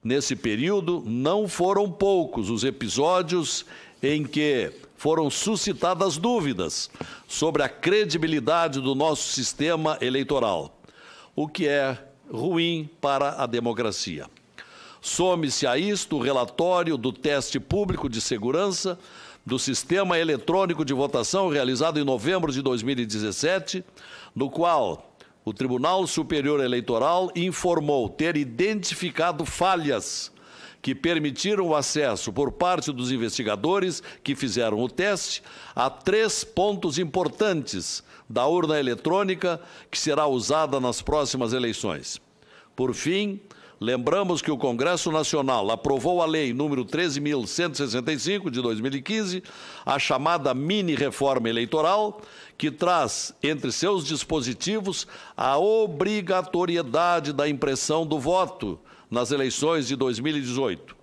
Nesse período, não foram poucos os episódios em que foram suscitadas dúvidas sobre a credibilidade do nosso sistema eleitoral, o que é ruim para a democracia. Some-se a isto o relatório do teste público de segurança do Sistema Eletrônico de Votação realizado em novembro de 2017, no qual o Tribunal Superior Eleitoral informou ter identificado falhas que permitiram o acesso por parte dos investigadores que fizeram o teste a 3 pontos importantes da urna eletrônica que será usada nas próximas eleições. Por fim, lembramos que o Congresso Nacional aprovou a Lei número 13.165, de 2015, a chamada mini-reforma eleitoral, que traz, entre seus dispositivos, a obrigatoriedade da impressão do voto nas eleições de 2018.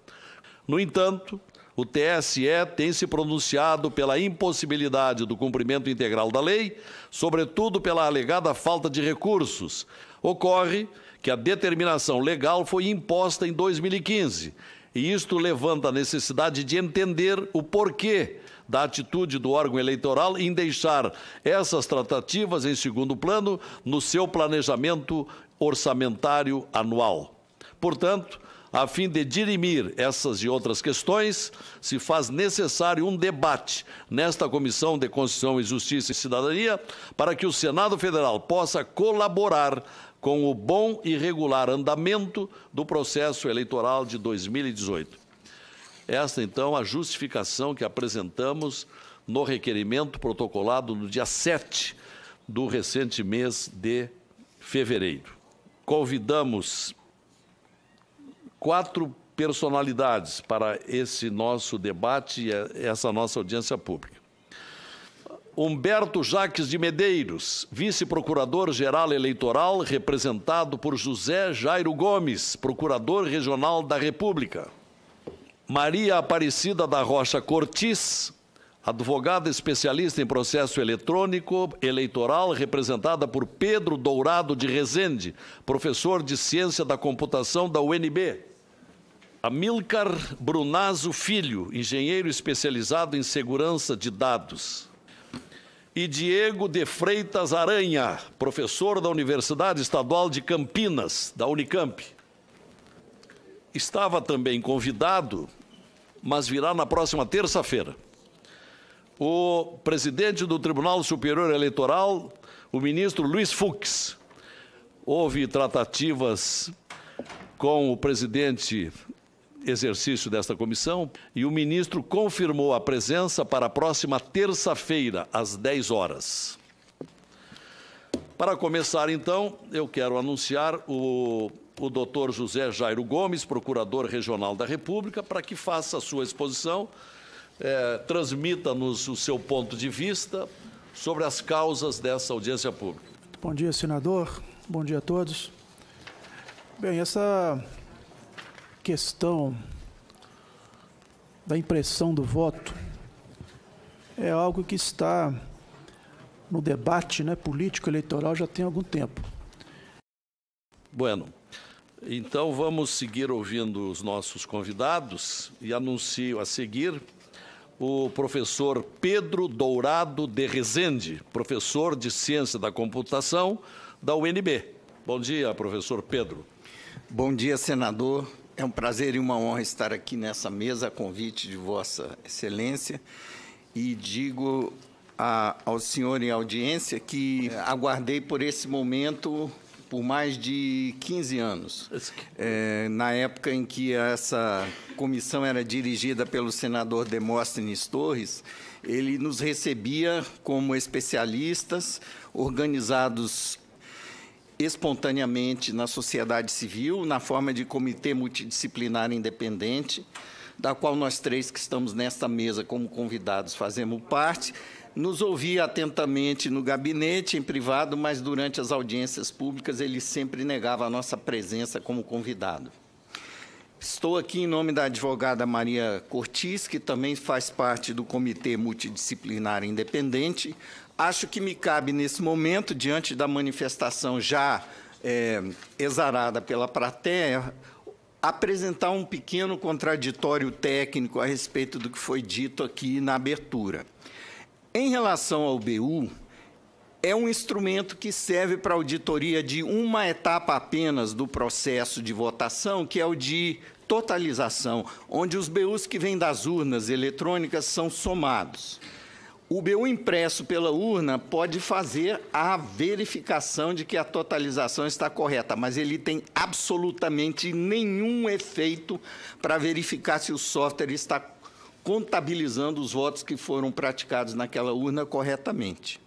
No entanto, o TSE tem se pronunciado pela impossibilidade do cumprimento integral da lei, sobretudo pela alegada falta de recursos. Ocorre que a determinação legal foi imposta em 2015, e isto levanta a necessidade de entender o porquê da atitude do órgão eleitoral em deixar essas tratativas em segundo plano no seu planejamento orçamentário anual. Portanto, a fim de dirimir essas e outras questões, se faz necessário um debate nesta Comissão de Constituição e Justiça e Cidadania para que o Senado Federal possa colaborar com o bom e regular andamento do processo eleitoral de 2018. Esta, então, a justificação que apresentamos no requerimento protocolado no dia 7 do recente mês de fevereiro. Convidamos 4 personalidades para esse nosso debate e essa nossa audiência pública. Humberto Jaques de Medeiros, vice-procurador-geral eleitoral, representado por José Jairo Gomes, procurador regional da República. Maria Aparecida da Rocha Cortis, advogada especialista em processo eletrônico eleitoral, representada por Pedro Dourado de Rezende, professor de Ciência da Computação da UNB. Amílcar Brunazzo Filho, engenheiro especializado em segurança de dados. E Diego de Freitas Aranha, professor da Universidade Estadual de Campinas, da Unicamp. Estava também convidado, mas virá na próxima terça-feira, o presidente do Tribunal Superior Eleitoral, o ministro Luiz Fux. Houve tratativas com o presidente exercício desta comissão e o ministro confirmou a presença para a próxima terça-feira, às 10 horas. Para começar, então, eu quero anunciar o doutor José Jairo Gomes, procurador regional da República, para que faça a sua exposição, transmita-nos o seu ponto de vista sobre as causas dessa audiência pública. Bom dia, senador. Bom dia a todos. Bem, essa questão da impressão do voto é algo que está no debate, político eleitoral já tem algum tempo. Bueno, então vamos seguir ouvindo os nossos convidados e anuncio a seguir o professor Pedro Dourado de Rezende, professor de Ciência da Computação da UNB. Bom dia, professor Pedro. Bom dia, senador. É um prazer e uma honra estar aqui nessa mesa a convite de Vossa Excelência e digo ao senhor em audiência que aguardei por esse momento por mais de 15 anos. Na época em que essa comissão era dirigida pelo senador Demóstenes Torres, ele nos recebia como especialistas organizados espontaneamente na sociedade civil, na forma de comitê multidisciplinar independente, da qual nós 3 que estamos nesta mesa como convidados fazemos parte, nos ouvia atentamente no gabinete, em privado, mas durante as audiências públicas ele sempre negava a nossa presença como convidado. Estou aqui em nome da advogada Maria Cortis, que também faz parte do Comitê Multidisciplinar Independente. Acho que me cabe, nesse momento, diante da manifestação já exarada pela plateia, apresentar um pequeno contraditório técnico a respeito do que foi dito aqui na abertura. Em relação ao BU, é um instrumento que serve para auditoria de uma etapa apenas do processo de votação, que é o de totalização, onde os BUs que vêm das urnas eletrônicas são somados. O BU impresso pela urna pode fazer a verificação de que a totalização está correta, mas ele tem absolutamente nenhum efeito para verificar se o software está contabilizando os votos que foram praticados naquela urna corretamente.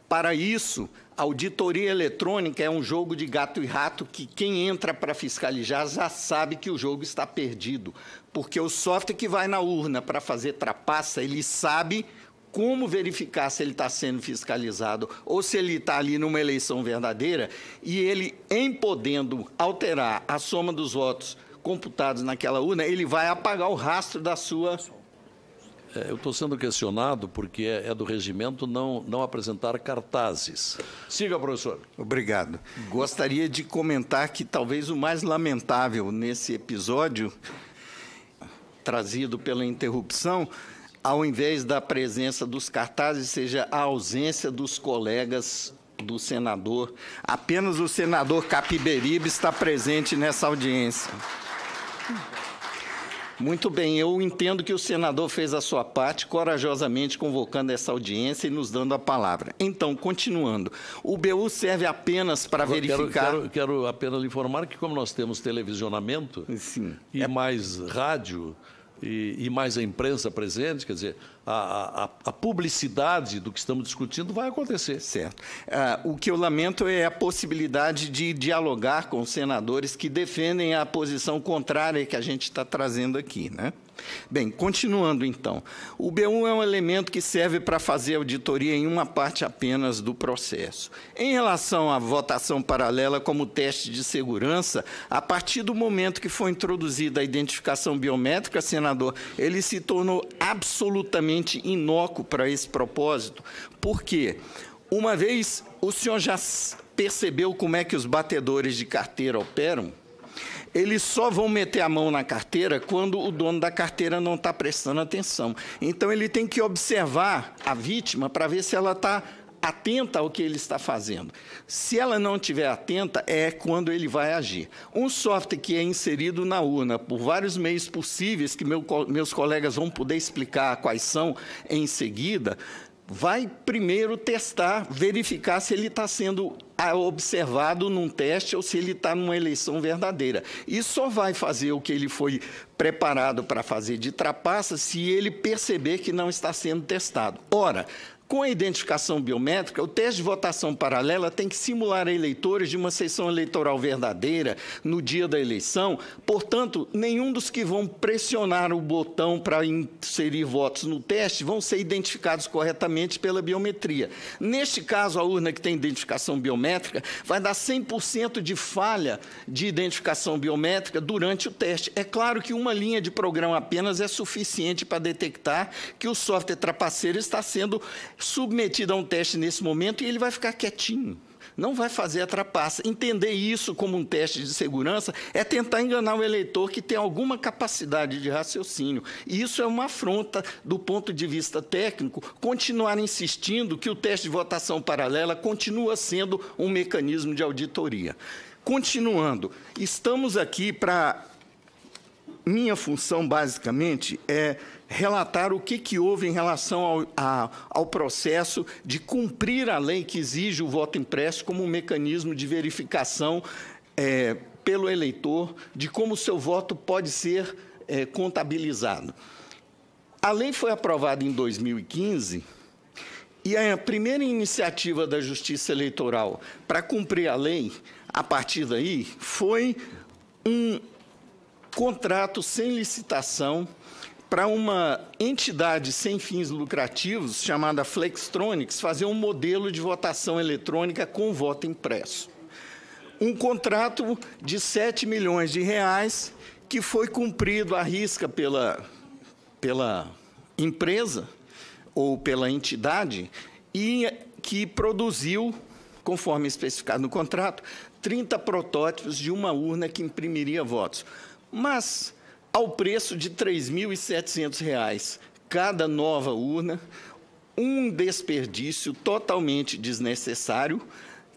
Para isso, a auditoria eletrônica é um jogo de gato e rato que quem entra para fiscalizar já sabe que o jogo está perdido, porque o software que vai na urna para fazer trapaça, ele sabe como verificar se ele está sendo fiscalizado ou se ele está ali numa eleição verdadeira, e ele, em podendo alterar a soma dos votos computados naquela urna, ele vai apagar o rastro da sua... Eu estou sendo questionado porque é do regimento não apresentar cartazes. Siga, professor. Obrigado. Gostaria de comentar que talvez o mais lamentável nesse episódio, trazido pela interrupção, ao invés da presença dos cartazes, seja a ausência dos colegas do senador. Apenas o senador Capiberibe está presente nessa audiência. Muito bem, eu entendo que o senador fez a sua parte, corajosamente convocando essa audiência e nos dando a palavra. Então, continuando, o BU serve apenas para verificar... Quero apenas lhe informar que, como nós temos televisionamento, sim, e mais rádio e mais a imprensa presente, quer dizer, a publicidade do que estamos discutindo vai acontecer. Certo. O que eu lamento é a possibilidade de dialogar com os senadores que defendem a posição contrária que a gente está trazendo aqui, né? Bem, continuando então, o BU é um elemento que serve para fazer auditoria em uma parte apenas do processo. Em relação à votação paralela como teste de segurança, a partir do momento que foi introduzida a identificação biométrica, senador, ele se tornou absolutamente inócuo para esse propósito. Por quê? Uma vez o senhor já percebeu como é que os batedores de carteira operam? Eles só vão meter a mão na carteira quando o dono da carteira não está prestando atenção. Então, ele tem que observar a vítima para ver se ela está atenta ao que ele está fazendo. Se ela não estiver atenta, é quando ele vai agir. Um software que é inserido na urna por vários meios possíveis, que meus colegas vão poder explicar quais são em seguida, vai primeiro testar, verificar se ele está sendo observado num teste ou se ele está numa eleição verdadeira. E só vai fazer o que ele foi preparado para fazer de trapaça se ele perceber que não está sendo testado. Ora, com a identificação biométrica, o teste de votação paralela tem que simular eleitores de uma sessão eleitoral verdadeira no dia da eleição. Portanto, nenhum dos que vão pressionar o botão para inserir votos no teste vão ser identificados corretamente pela biometria. Neste caso, a urna que tem identificação biométrica vai dar 100% de falha de identificação biométrica durante o teste. É claro que uma linha de programa apenas é suficiente para detectar que o software trapaceiro está sendo submetido a um teste nesse momento e ele vai ficar quietinho, não vai fazer a trapaça. Entender isso como um teste de segurança é tentar enganar o eleitor que tem alguma capacidade de raciocínio. E isso é uma afronta do ponto de vista técnico, continuar insistindo que o teste de votação paralela continua sendo um mecanismo de auditoria. Continuando, estamos aqui para... Minha função, basicamente, é relatar o que houve em relação ao processo de cumprir a lei que exige o voto impresso como um mecanismo de verificação pelo eleitor de como o seu voto pode ser contabilizado. A lei foi aprovada em 2015 e a primeira iniciativa da Justiça Eleitoral para cumprir a lei, a partir daí, foi um contrato sem licitação para uma entidade sem fins lucrativos, chamada Flextronics, fazer um modelo de votação eletrônica com voto impresso. Um contrato de R$ 7 milhões que foi cumprido à risca pela empresa ou pela entidade e que produziu, conforme especificado no contrato, 30 protótipos de uma urna que imprimiria votos. mas ao preço de R$ 3.700 cada nova urna, um desperdício totalmente desnecessário,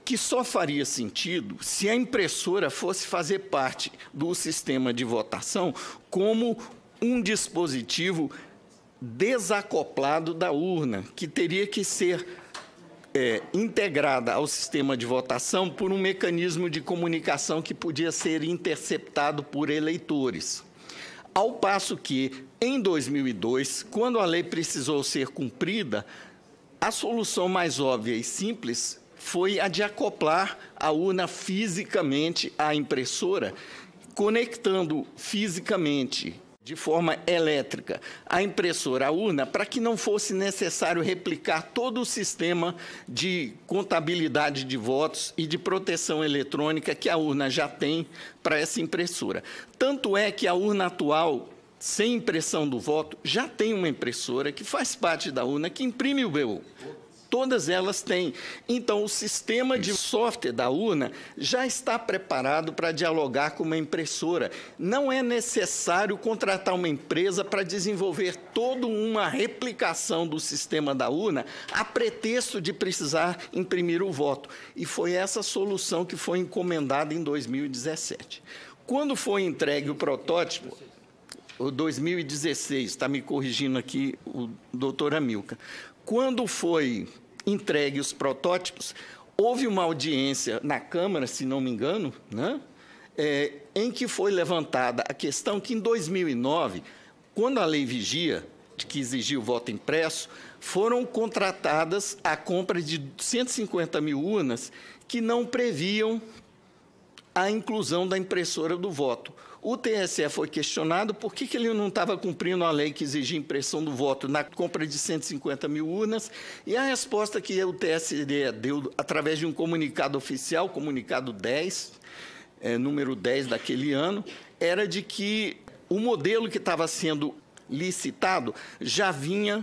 que só faria sentido se a impressora fosse fazer parte do sistema de votação como um dispositivo desacoplado da urna, que teria que ser integrada ao sistema de votação por um mecanismo de comunicação que podia ser interceptado por eleitores. Ao passo que, em 2002, quando a lei precisou ser cumprida, a solução mais óbvia e simples foi a de acoplar a urna fisicamente à impressora, conectando fisicamente, de forma elétrica, a impressora à urna, para que não fosse necessário replicar todo o sistema de contabilidade de votos e de proteção eletrônica que a urna já tem para essa impressora. Tanto é que a urna atual, sem impressão do voto, já tem uma impressora que faz parte da urna, que imprime o BU. Todas elas têm. Então, o sistema de software da urna já está preparado para dialogar com uma impressora. Não é necessário contratar uma empresa para desenvolver toda uma replicação do sistema da urna a pretexto de precisar imprimir o voto. E foi essa solução que foi encomendada em 2017. Quando foi entregue o protótipo, o 2016, está me corrigindo aqui o doutor Amilcar. Quando foi entregue os protótipos, houve uma audiência na Câmara, se não me engano, né, em que foi levantada a questão que, em 2009, quando a Lei Vigia, que exigia o voto impresso, foram contratadas a compra de 150 mil urnas que não previam a inclusão da impressora do voto. O TSE foi questionado por que ele não estava cumprindo a lei que exigia impressão do voto na compra de 150 mil urnas, e a resposta que o TSE deu através de um comunicado oficial, comunicado 10, número 10 daquele ano, era de que o modelo que estava sendo licitado já vinha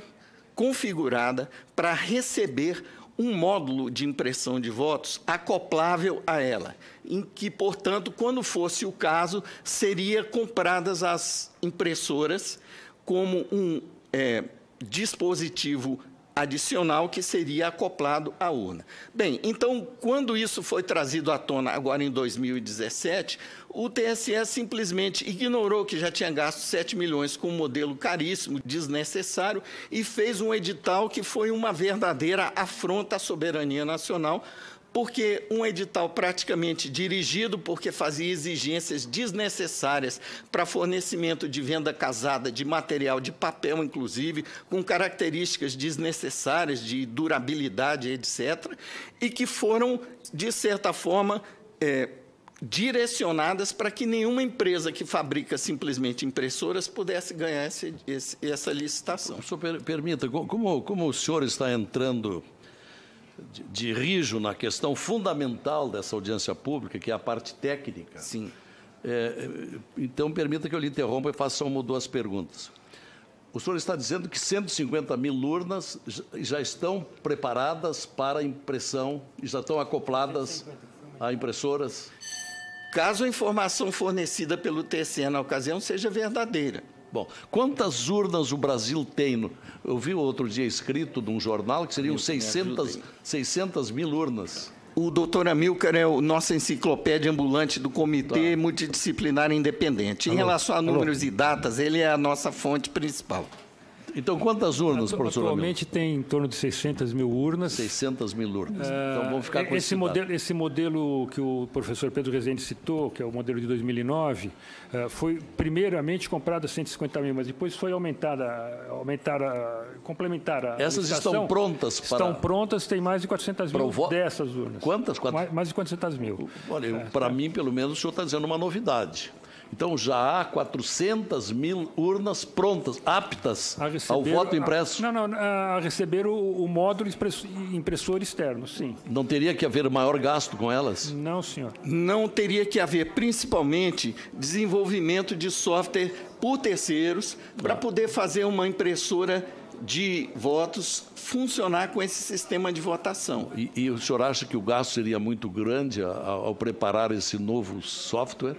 configurada para receber um módulo de impressão de votos acoplável a ela, em que, portanto, quando fosse o caso, seria compradas as impressoras como um dispositivo adicional que seria acoplado à urna. Bem, então, quando isso foi trazido à tona agora em 2017, o TSE simplesmente ignorou que já tinha gasto 7 milhões com um modelo caríssimo, desnecessário, e fez um edital que foi uma verdadeira afronta à soberania nacional, porque um edital praticamente dirigido, porque fazia exigências desnecessárias para fornecimento de venda casada de material de papel, inclusive, com características desnecessárias de durabilidade, etc., e que foram, de certa forma, direcionadas para que nenhuma empresa que fabrica simplesmente impressoras pudesse ganhar essa licitação. O senhor permita, como o senhor está entrando de rijo na questão fundamental dessa audiência pública, que é a parte técnica. Sim. Então, permita que eu lhe interrompa e faça uma ou duas perguntas. O senhor está dizendo que 150 mil urnas já estão preparadas para impressão, já estão acopladas a impressoras? Caso a informação fornecida pelo TSE na ocasião seja verdadeira. Bom, quantas urnas o Brasil tem? Eu vi outro dia escrito num jornal que seriam 600 mil urnas. O doutor Amilcar é a nossa enciclopédia ambulante do Comitê Multidisciplinar Independente. Em relação a números e datas, ele é a nossa fonte principal. Então, quantas urnas, professor Amilcar? Atualmente tem em torno de 600 mil urnas. 600 mil urnas. Então, vamos ficar com esse modelo que o professor Pedro Rezende citou, que é o modelo de 2009, foi primeiramente comprado a 150 mil, mas depois foi complementar a Essas licitação. estão prontas para... Estão prontas, tem mais de 400 mil dessas urnas. Quantas? Mais de 400 mil. Olha, para mim, pelo menos, o senhor está dizendo uma novidade. Então, já há 400 mil urnas prontas, aptas ao voto impresso? A receber o módulo impressor externo, sim. Não teria que haver maior gasto com elas? Não, senhor. Não teria que haver, principalmente, desenvolvimento de software por terceiros para poder fazer uma impressora de votos funcionar com esse sistema de votação. E o senhor acha que o gasto seria muito grande ao preparar esse novo software?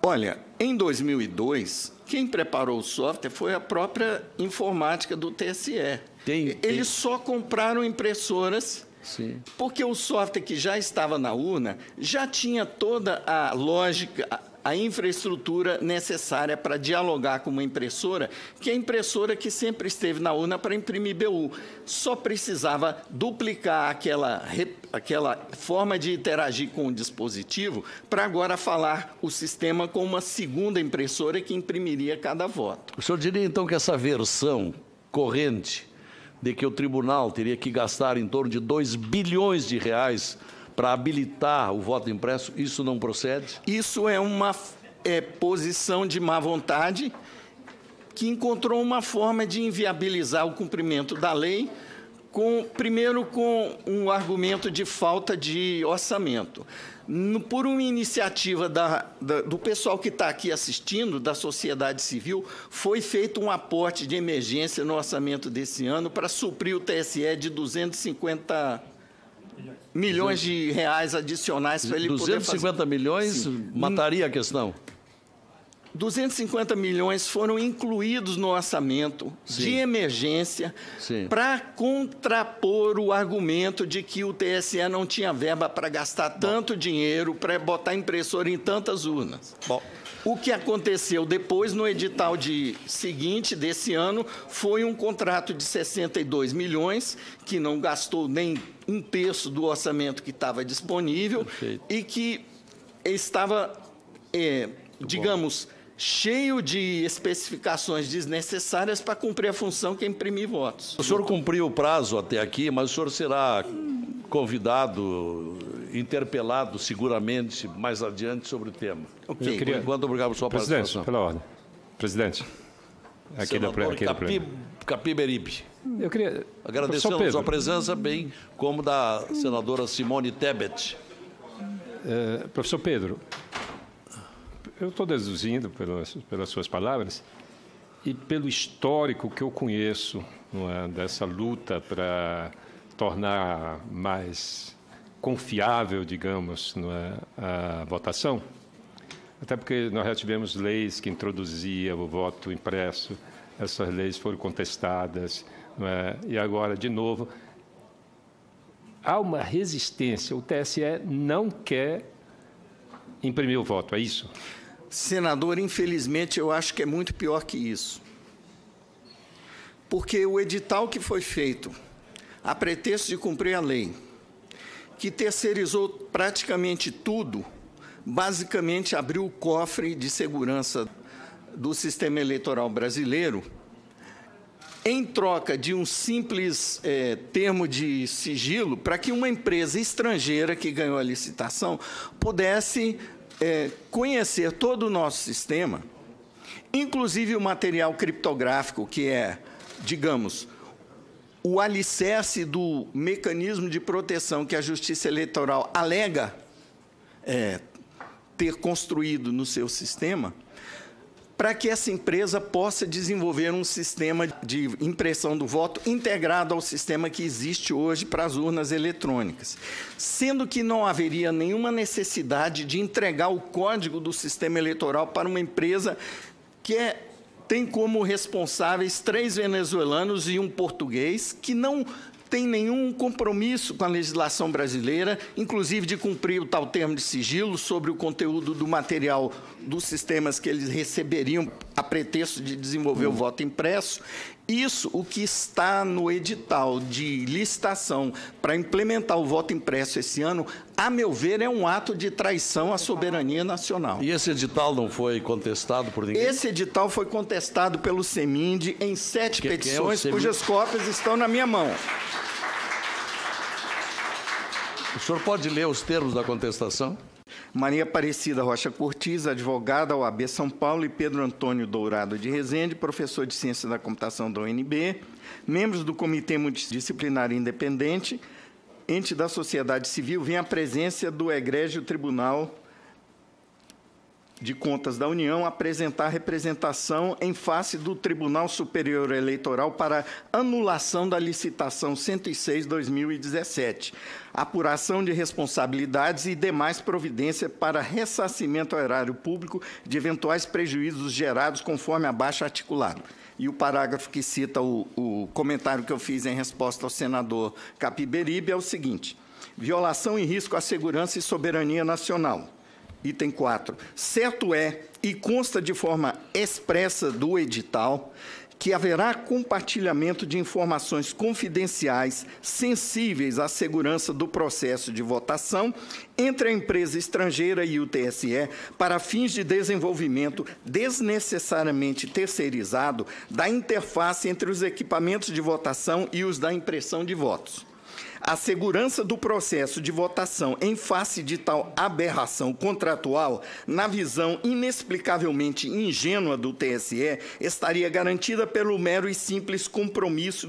Olha, em 2002, quem preparou o software foi a própria informática do TSE. Eles só compraram impressoras, sim, porque o software que já estava na urna já tinha toda a lógica, a infraestrutura necessária para dialogar com uma impressora, que é a impressora que sempre esteve na urna para imprimir BU. Só precisava duplicar aquela forma de interagir com o dispositivo para agora falar o sistema com uma segunda impressora que imprimiria cada voto. O senhor diria, então, que essa versão corrente de que o tribunal teria que gastar em torno de 2 bilhões de reais para habilitar o voto impresso, isso não procede? Isso é uma posição de má vontade que encontrou uma forma de inviabilizar o cumprimento da lei, primeiro com um argumento de falta de orçamento. Por uma iniciativa do pessoal que está aqui assistindo, da sociedade civil, foi feito um aporte de emergência no orçamento desse ano para suprir o TSE de 250 milhões de reais adicionais para ele poder fazer. 250 milhões sim, mataria a questão? 250 milhões foram incluídos no orçamento sim, de emergência para contrapor o argumento de que o TSE não tinha verba para gastar tanto dinheiro para botar impressora em tantas urnas. Bom, o que aconteceu depois, no edital seguinte desse ano, foi um contrato de 62 milhões, que não gastou nem um terço do orçamento que estava disponível. Perfeito. E que estava, digamos, cheio de especificações desnecessárias para cumprir a função que é imprimir votos. O senhor cumpriu o prazo até aqui, mas o senhor será convidado, interpelado seguramente mais adiante sobre o tema. Ok. Por enquanto, obrigado por sua participação. Pela ordem. Presidente. Aqui da Capiberibe. Eu queria... Agradecendo a sua presença, bem como da senadora Simone Tebet. Professor Pedro, eu estou deduzindo pelas suas palavras e pelo histórico que eu conheço, não é, dessa luta para tornar mais confiável, digamos, não é, a votação, até porque nós já tivemos leis que introduziam o voto impresso, essas leis foram contestadas, não é, e agora, de novo, há uma resistência, o TSE não quer imprimir o voto, é isso? Senador, infelizmente, eu acho que é muito pior que isso. Porque o edital que foi feito, a pretexto de cumprir a lei, que terceirizou praticamente tudo, basicamente abriu o cofre de segurança do sistema eleitoral brasileiro, em troca de um simples termo de sigilo, para que uma empresa estrangeira que ganhou a licitação pudesse conhecer todo o nosso sistema, inclusive o material criptográfico, que é, digamos, o alicerce do mecanismo de proteção que a Justiça Eleitoral alega ter construído no seu sistema, para que essa empresa possa desenvolver um sistema de impressão do voto integrado ao sistema que existe hoje para as urnas eletrônicas, sendo que não haveria nenhuma necessidade de entregar o código do sistema eleitoral para uma empresa que tem como responsáveis 3 venezuelanos e um português, que não tem nenhum compromisso com a legislação brasileira, inclusive de cumprir o tal termo de sigilo sobre o conteúdo do material dos sistemas que eles receberiam a pretexto de desenvolver o voto impresso. Isso, o que está no edital de licitação para implementar o voto impresso esse ano, a meu ver, é um ato de traição à soberania nacional. E esse edital não foi contestado por ninguém? Esse edital foi contestado pelo CEMIND em 7 petições, cujas cópias estão na minha mão. O senhor pode ler os termos da contestação? Maria Aparecida Rocha Cortiz, advogada, OAB São Paulo, e Pedro Antônio Dourado de Rezende, professor de Ciência da Computação da UNB, membros do Comitê Multidisciplinar Independente, ente da sociedade civil, vem à presença do egrégio tribunal de Contas da União apresentar representação em face do Tribunal Superior Eleitoral para anulação da licitação 106/2017, apuração de responsabilidades e demais providências para ressarcimento ao erário público de eventuais prejuízos gerados conforme abaixo articulado. E o parágrafo que cita o comentário que eu fiz em resposta ao senador Capiberibe é o seguinte: violação e risco à segurança e soberania nacional. Item 4. Certo é, e consta de forma expressa do edital, que haverá compartilhamento de informações confidenciais sensíveis à segurança do processo de votação entre a empresa estrangeira e o TSE para fins de desenvolvimento desnecessariamente terceirizado da interface entre os equipamentos de votação e os da impressão de votos. A segurança do processo de votação em face de tal aberração contratual, na visão inexplicavelmente ingênua do TSE, estaria garantida pelo mero e simples compromisso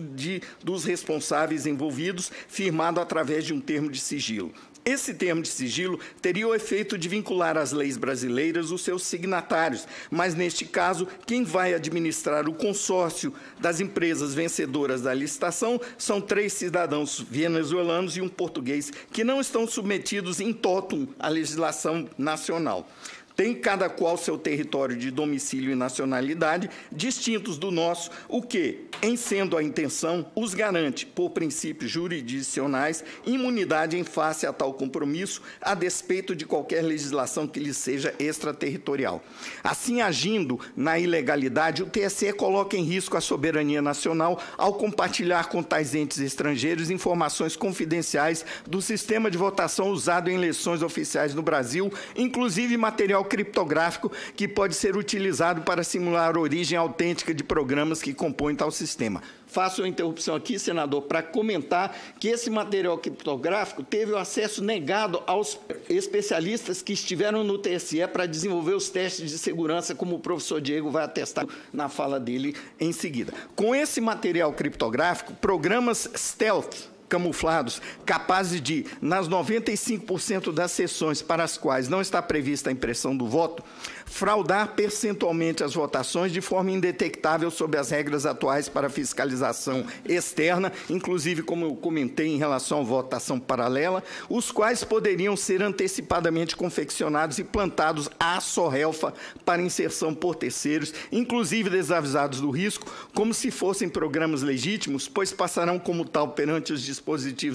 dos responsáveis envolvidos, firmado através de um termo de sigilo. Esse termo de sigilo teria o efeito de vincular às leis brasileiras os seus signatários, mas, neste caso, quem vai administrar o consórcio das empresas vencedoras da licitação são 3 cidadãos venezuelanos e um português, que não estão submetidos in totum à legislação nacional. Tem cada qual seu território de domicílio e nacionalidade distintos do nosso, o que, em sendo a intenção, os garante, por princípios jurisdicionais, imunidade em face a tal compromisso, a despeito de qualquer legislação que lhes seja extraterritorial. Assim, agindo na ilegalidade, o TSE coloca em risco a soberania nacional ao compartilhar com tais entes estrangeiros informações confidenciais do sistema de votação usado em eleições oficiais no Brasil, inclusive material criptográfico que pode ser utilizado para simular a origem autêntica de programas que compõem tal sistema. Faço uma interrupção aqui, senador, para comentar que esse material criptográfico teve o acesso negado aos especialistas que estiveram no TSE para desenvolver os testes de segurança, como o professor Diego vai atestar na fala dele em seguida. Com esse material criptográfico, programas stealth, camuflados, capazes de, nas 95% das sessões para as quais não está prevista a impressão do voto, fraudar percentualmente as votações de forma indetectável sob as regras atuais para fiscalização externa, inclusive, como eu comentei, em relação à votação paralela, os quais poderiam ser antecipadamente confeccionados e plantados à sorrelfa para inserção por terceiros, inclusive desavisados do risco, como se fossem programas legítimos, pois passarão como tal perante os dispositivos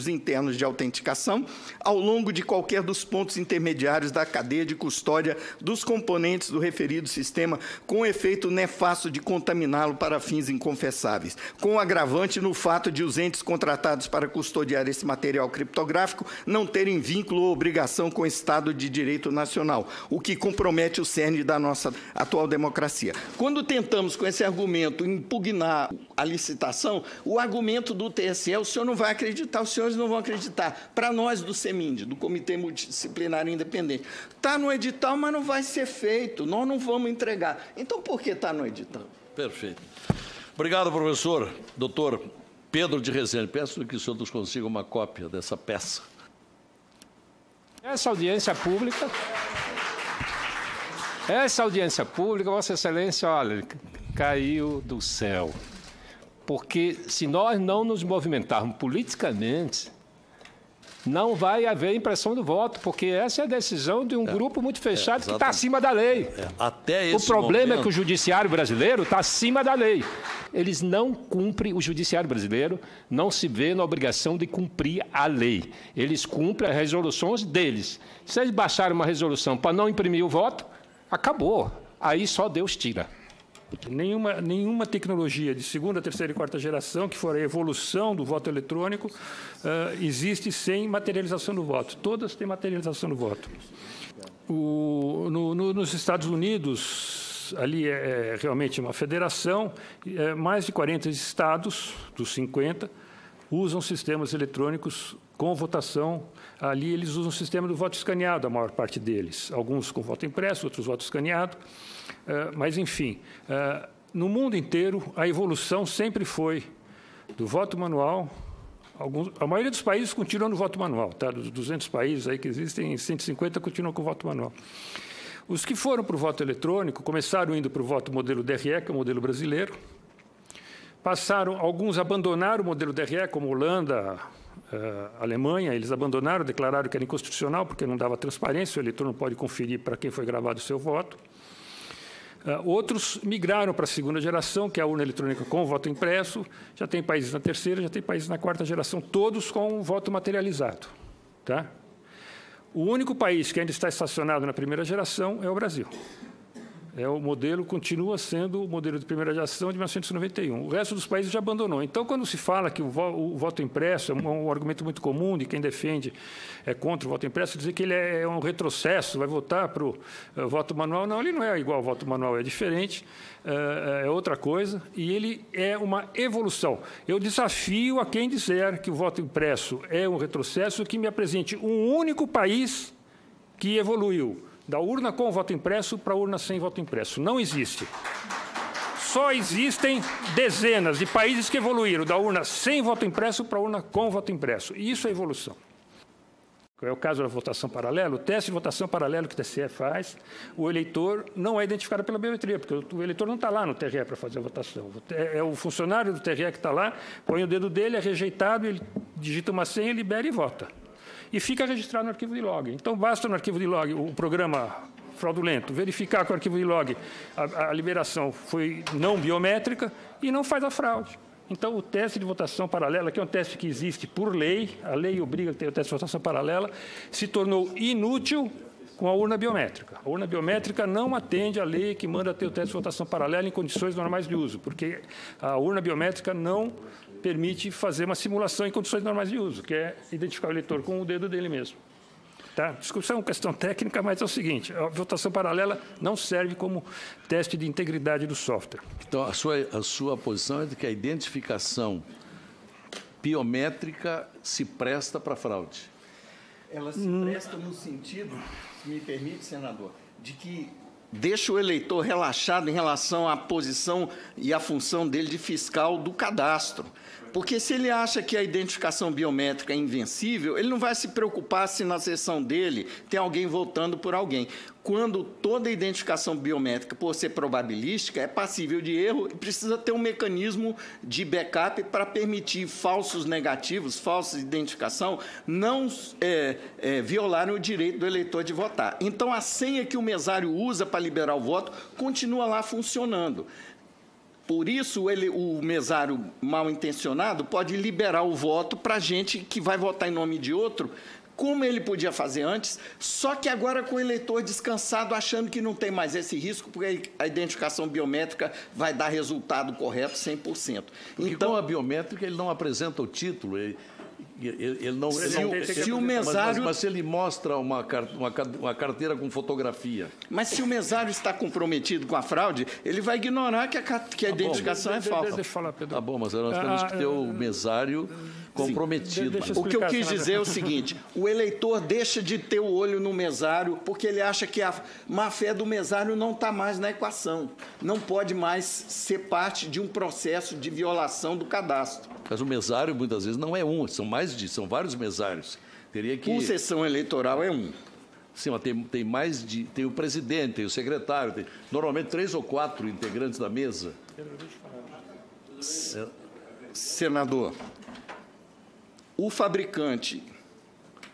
internos de autenticação ao longo de qualquer dos pontos intermediários da cadeia de custódia dos componentes do referido sistema, com o efeito nefasto de contaminá-lo para fins inconfessáveis, com o agravante no fato de os entes contratados para custodiar esse material criptográfico não terem vínculo ou obrigação com o Estado de Direito Nacional, o que compromete o cerne da nossa atual democracia. Quando tentamos, com esse argumento, impugnar a licitação, o argumento do TSE, o senhor não vai acreditar, os senhores não vão acreditar. Para nós do CEMIND, do Comitê Multidisciplinar Independente, está no edital, mas não vai ser feito, nós não vamos entregar. Então, por que está no edital? Perfeito. Obrigado, professor. Doutor Pedro de Rezende, peço que o senhor nos consiga uma cópia dessa peça. Essa audiência pública, Vossa Excelência, olha, caiu do céu. Porque se nós não nos movimentarmos politicamente, não vai haver impressão do voto, porque essa é a decisão de um grupo muito fechado que está acima da lei. Até esse o problema momento... é que o judiciário brasileiro está acima da lei. Eles não cumprem, o judiciário brasileiro não se vê na obrigação de cumprir a lei. Eles cumprem as resoluções deles. Se eles baixarem uma resolução para não imprimir o voto, acabou. Aí só Deus tira. Nenhuma tecnologia de segunda, terceira e quarta geração, que for a evolução do voto eletrônico, existe sem materialização do voto. Todas têm materialização do voto. Nos Estados Unidos, ali é realmente uma federação, mais de 40 estados, dos 50, usam sistemas eletrônicos com votação. Ali eles usam o sistema do voto escaneado, a maior parte deles. Alguns com voto impresso, outros voto escaneado. Mas, enfim, no mundo inteiro, a evolução sempre foi do voto manual. A maioria dos países continua no voto manual. Tá? Dos 200 países aí que existem, 150 continuam com voto manual. Os que foram para o voto eletrônico começaram indo para o voto modelo DRE, que é o modelo brasileiro. Alguns abandonaram o modelo DRE, como Holanda, Alemanha, eles abandonaram, declararam que era inconstitucional, porque não dava transparência, o eleitor não pode conferir para quem foi gravado o seu voto. Outros migraram para a segunda geração, que é a urna eletrônica com voto impresso. Já tem países na terceira, já tem países na quarta geração, todos com voto materializado. Tá? O único país que ainda está estacionado na primeira geração é o Brasil. O modelo continua sendo o modelo de primeira geração de 1991. O resto dos países já abandonou. Então, quando se fala que o voto impresso é um argumento muito comum de quem defende contra o voto impresso, dizer que ele é um retrocesso, vai votar para o voto manual. Não, ele não é igual ao voto manual, é diferente, é outra coisa, e ele é uma evolução. Eu desafio a quem disser que o voto impresso é um retrocesso que me apresente um único país que evoluiu da urna com voto impresso para a urna sem voto impresso. Não existe. Só existem dezenas de países que evoluíram da urna sem voto impresso para a urna com voto impresso. E isso é evolução. É o caso da votação paralela. O teste de votação paralela que o TSE faz, o eleitor não é identificado pela biometria, porque o eleitor não está lá no TRE para fazer a votação. É o funcionário do TRE que está lá, põe o dedo dele, é rejeitado, ele digita uma senha, libera e vota. E fica registrado no arquivo de log. Então, basta no arquivo de log o programa fraudulento verificar que o arquivo de log a liberação foi não biométrica e não faz a fraude. Então, o teste de votação paralela, que é um teste que existe por lei, a lei obriga a ter o teste de votação paralela, se tornou inútil com a urna biométrica. A urna biométrica não atende à lei que manda ter o teste de votação paralela em condições normais de uso, porque a urna biométrica não permite fazer uma simulação em condições normais de uso, que é identificar o eleitor com o dedo dele mesmo. Tá? Desculpa, é uma questão técnica, mas é o seguinte, a votação paralela não serve como teste de integridade do software. Então, a sua posição é de que a identificação biométrica se presta para fraude? Ela se presta no sentido, se me permite, senador, de que deixa o eleitor relaxado em relação à posição e à função dele de fiscal do cadastro. Porque se ele acha que a identificação biométrica é invencível, ele não vai se preocupar se na sessão dele tem alguém votando por alguém. Quando toda identificação biométrica, por ser probabilística, é passível de erro e precisa ter um mecanismo de backup para permitir falsos negativos, falsa identificação, não violarem o direito do eleitor de votar. Então, a senha que o mesário usa para liberar o voto continua lá funcionando. Por isso, o mesário mal intencionado pode liberar o voto para gente que vai votar em nome de outro, como ele podia fazer antes, só que agora com o eleitor descansado, achando que não tem mais esse risco, porque a identificação biométrica vai dar resultado correto 100%. Porque então, com a biométrica, ele não apresenta o título, ele não... Se o mesário... Mas se ele mostra uma carteira com fotografia... Mas se o mesário está comprometido com a fraude, ele vai ignorar que a identificação é falsa. Deixa eu falar, Pedro. Tá bom, mas nós temos que ter o mesário comprometido. O que eu quis dizer é o seguinte, o eleitor deixa de ter o olho no mesário porque ele acha que a má-fé do mesário não está mais na equação, não pode mais ser parte de um processo de violação do cadastro. Mas o mesário, muitas vezes, não é um, são vários mesários. Teria que... Por sessão eleitoral é um. Sim, mas tem o presidente, tem o secretário, tem normalmente 3 ou 4 integrantes da mesa. Senador, o fabricante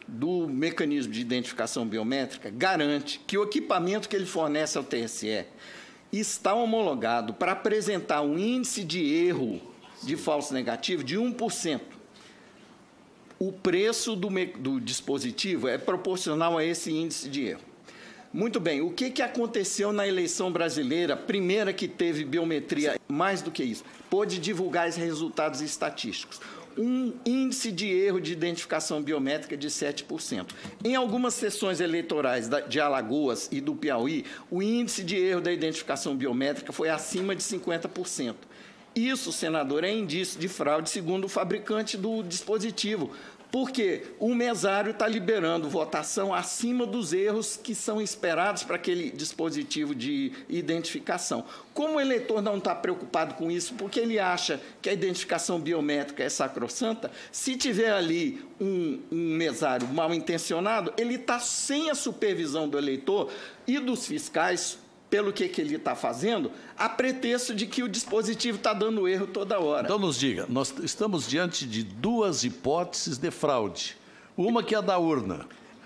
do mecanismo de identificação biométrica garante que o equipamento que ele fornece ao TSE está homologado para apresentar um índice de erro de falso negativo de 1%. O preço do dispositivo é proporcional a esse índice de erro. Muito bem, o que aconteceu na eleição brasileira, primeira que teve biometria, mais do que isso, pôde divulgar os resultados estatísticos. Um índice de erro de identificação biométrica de 7%. Em algumas sessões eleitorais de Alagoas e do Piauí, o índice de erro da identificação biométrica foi acima de 50%. Isso, senador, é indício de fraude, segundo o fabricante do dispositivo, Porque o mesário está liberando votação acima dos erros que são esperados para aquele dispositivo de identificação. Como o eleitor não está preocupado com isso, porque ele acha que a identificação biométrica é sacrossanta, se tiver ali um mesário mal intencionado, ele está sem a supervisão do eleitor e dos fiscais, pelo que ele está fazendo, a pretexto de que o dispositivo está dando erro toda hora. Então nos diga, nós estamos diante de duas hipóteses de fraude. Uma que é a da urna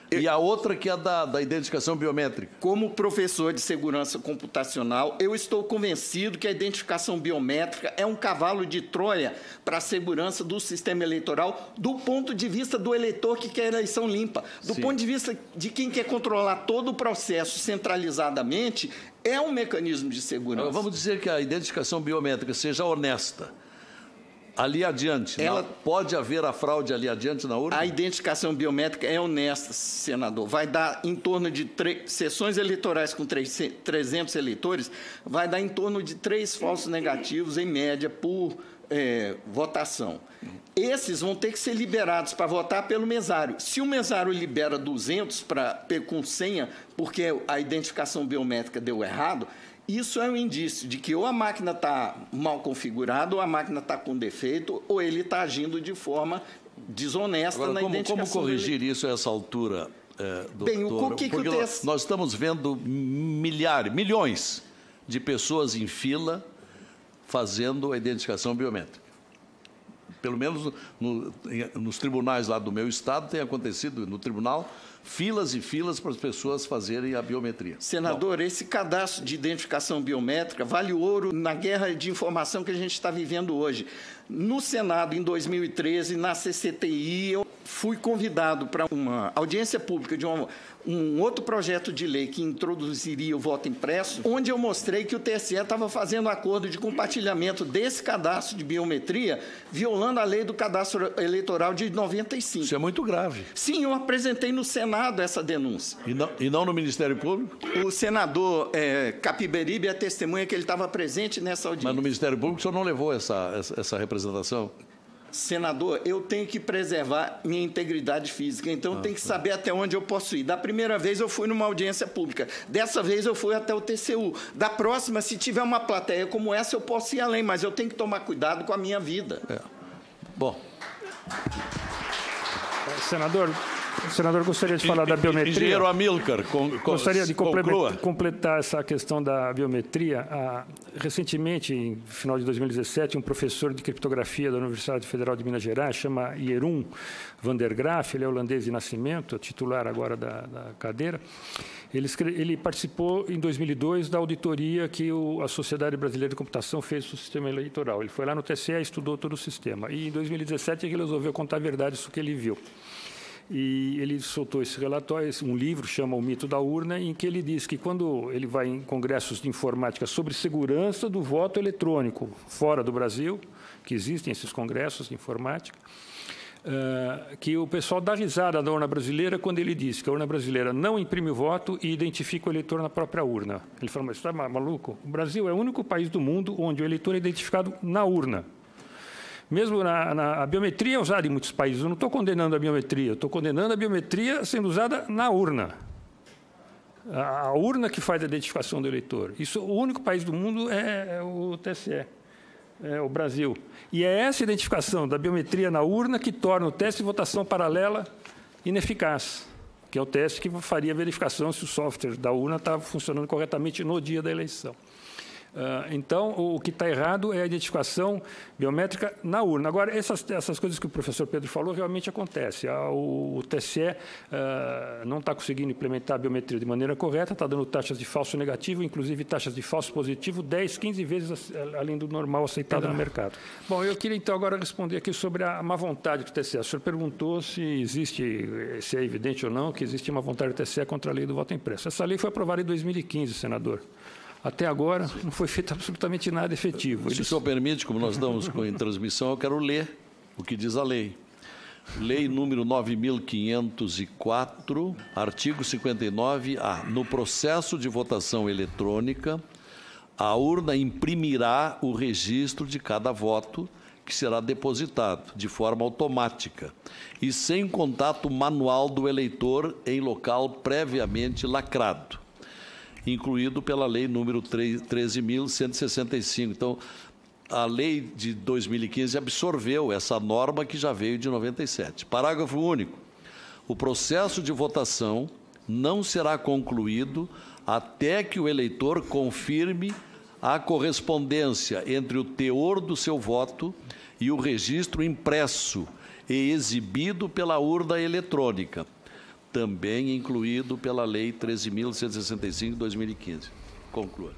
e a outra que é a da identificação biométrica. Como professor de segurança computacional, eu estou convencido que a identificação biométrica é um cavalo de Troia para a segurança do sistema eleitoral, do ponto de vista do eleitor que quer eleição limpa. Do ponto de vista de quem quer controlar todo o processo centralizadamente, é um mecanismo de segurança. Vamos dizer que a identificação biométrica seja honesta. Ali adiante, pode haver a fraude ali adiante na urna? A identificação biométrica é honesta, senador. Vai dar em torno de sessões eleitorais com 300 eleitores, vai dar em torno de 3 falsos negativos, em média, por votação. Esses vão ter que ser liberados para votar pelo mesário. Se o mesário libera 200 com senha, porque a identificação biométrica deu errado, isso é um indício de que ou a máquina está mal configurada, ou a máquina está com defeito, ou ele está agindo de forma desonesta. Agora, na identificação. Como corrigir isso a essa altura, doutor? Bem, o que Porque nós estamos vendo milhões de pessoas em fila fazendo a identificação biométrica. Pelo menos nos tribunais lá do meu estado tem acontecido, no tribunal, filas e filas para as pessoas fazerem a biometria. Senador, esse cadastro de identificação biométrica vale ouro na guerra de informação que a gente está vivendo hoje. No Senado, em 2013, na CCTI, eu fui convidado para uma audiência pública de um outro projeto de lei que introduziria o voto impresso, onde eu mostrei que o TSE estava fazendo acordo de compartilhamento desse cadastro de biometria, violando a lei do cadastro eleitoral de 95. Isso é muito grave. Sim, eu apresentei no Senado essa denúncia. E não no Ministério Público? O senador Capiberibe é testemunha que ele estava presente nessa audiência. Mas no Ministério Público o senhor não levou essa representação? Senador, eu tenho que preservar minha integridade física, então eu tenho que saber até onde eu posso ir. Da primeira vez eu fui numa audiência pública, dessa vez eu fui até o TCU. Da próxima, se tiver uma plateia como essa, eu posso ir além, mas eu tenho que tomar cuidado com a minha vida. Bom. Senador, gostaria de falar da biometria. Engenheiro Amilcar, gostaria de completar essa questão da biometria. Recentemente, em final de 2017, um professor de criptografia da Universidade Federal de Minas Gerais, chama Jeroen van der Graaf, ele é holandês de nascimento, titular agora da cadeira. Ele participou, em 2002, da auditoria que a Sociedade Brasileira de Computação fez do sistema eleitoral. Ele foi lá no TSE e estudou todo o sistema. E, em 2017, ele resolveu contar a verdade sobre o que ele viu. E ele soltou esse relatório, um livro, chama O Mito da Urna, em que ele diz que quando ele vai em congressos de informática sobre segurança do voto eletrônico fora do Brasil, que existem esses congressos de informática, que o pessoal dá risada da urna brasileira quando ele diz que a urna brasileira não imprime o voto e identifica o eleitor na própria urna. Ele fala, mas você está maluco? O Brasil é o único país do mundo onde o eleitor é identificado na urna. Mesmo a biometria é usada em muitos países. Eu não estou condenando a biometria, eu estou condenando a biometria sendo usada na urna. A urna que faz a identificação do eleitor. Isso, o único país do mundo é o TSE, é o Brasil. E é essa identificação da biometria na urna que torna o teste de votação paralela ineficaz, que é o teste que faria a verificação se o software da urna estava funcionando corretamente no dia da eleição. Então, o que está errado é a identificação biométrica na urna. Agora, essas coisas que o professor Pedro falou realmente acontecem. O TSE não está conseguindo implementar a biometria de maneira correta, está dando taxas de falso negativo, inclusive taxas de falso positivo, 10, 15 vezes além do normal aceitado no mercado. Bom, eu queria, então, agora responder aqui sobre a má vontade do TSE. O senhor perguntou se é evidente ou não que existe uma vontade do TSE contra a lei do voto impresso. Essa lei foi aprovada em 2015, senador. Até agora, não foi feito absolutamente nada efetivo. Se o senhor permite, como nós estamos em transmissão, eu quero ler o que diz a lei. Lei número 9.504, artigo 59A. No processo de votação eletrônica, a urna imprimirá o registro de cada voto que será depositado de forma automática e sem contato manual do eleitor em local previamente lacrado, incluído pela Lei número 13.165. Então, a lei de 2015 absorveu essa norma que já veio de 97. Parágrafo único. O processo de votação não será concluído até que o eleitor confirme a correspondência entre o teor do seu voto e o registro impresso e exibido pela urna eletrônica, também incluído pela Lei 13.165 de 2015. Conclua.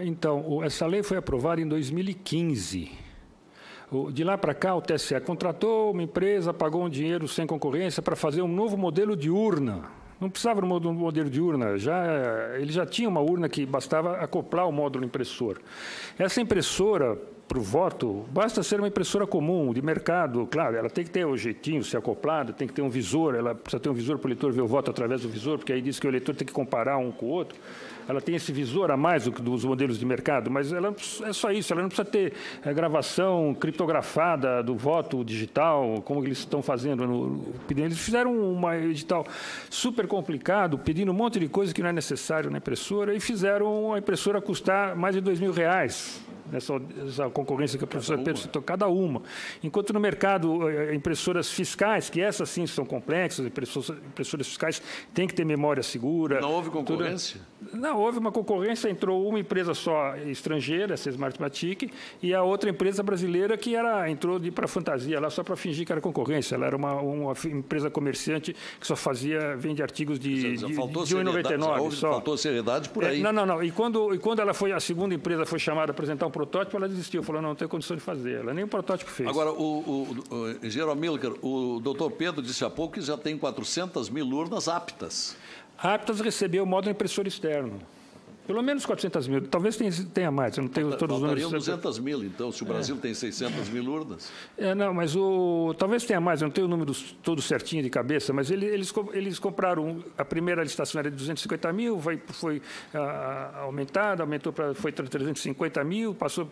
Então, essa lei foi aprovada em 2015. De lá para cá, o TSE contratou uma empresa, pagou um dinheiro sem concorrência para fazer um novo modelo de urna. Não precisava de um modelo de urna, ele já tinha uma urna que bastava acoplar o módulo impressor. Essa impressora, para o voto, basta ser uma impressora comum, de mercado, claro, ela tem que ter o jeitinho, ser acoplada, tem que ter um visor, ela precisa ter um visor para o eleitor ver o voto através do visor, porque aí diz que o eleitor tem que comparar um com o outro. Ela tem esse visor a mais do que dos modelos de mercado, mas ela é só isso, ela não precisa ter gravação criptografada do voto digital, como eles estão fazendo. Eles fizeram um edital super complicado, pedindo um monte de coisa que não é necessário na impressora, e fizeram a impressora custar mais de R$2.000. Essa concorrência que a professora Pedro citou, cada uma. Enquanto no mercado, impressoras fiscais, que essas sim são complexas, impressoras fiscais têm que ter memória segura. Não houve concorrência? Não, houve uma concorrência, entrou uma empresa só estrangeira, essa Smartmatic, e a outra empresa brasileira que entrou para fantasia, lá só para fingir que era concorrência. Ela era uma empresa comerciante que só vende artigos de R$1,99. Faltou seriedade por aí. Não. E quando ela foi, a segunda empresa foi chamada a apresentar um protótipo, ela desistiu, falou, não tem condição de fazer. Ela nem o protótipo fez. Agora, engenheiro Amílcar, o doutor Pedro disse há pouco que já tem 400 mil urnas aptas. Aptas a receber o módulo impressor externo. Pelo menos 400 mil. Talvez tenha mais. Eu não tenho todos os números. 200 mil, então, se o Brasil tem 600 mil urnas. Não, mas talvez tenha mais. Eu não tenho o número todo certinho de cabeça, mas eles compraram. A primeira licitação era de 250 mil, foi aumentada, foi para 350 mil, passou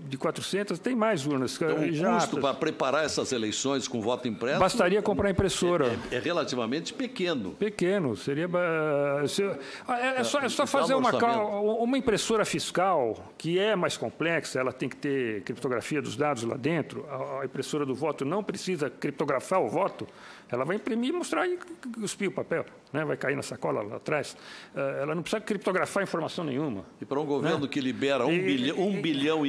de 400. Tem mais urnas. Então, o custo para preparar essas eleições com voto impresso... Bastaria comprar impressora. É relativamente pequeno. Pequeno. Seria... É só fazer uma impressora fiscal, que é mais complexa, ela tem que ter criptografia dos dados lá dentro. A impressora do voto não precisa criptografar o voto. Ela vai imprimir e mostrar e cuspir o papel, né? Vai cair na sacola lá atrás. Ela não precisa criptografar informação nenhuma. E para um governo que libera 1,5 bilhão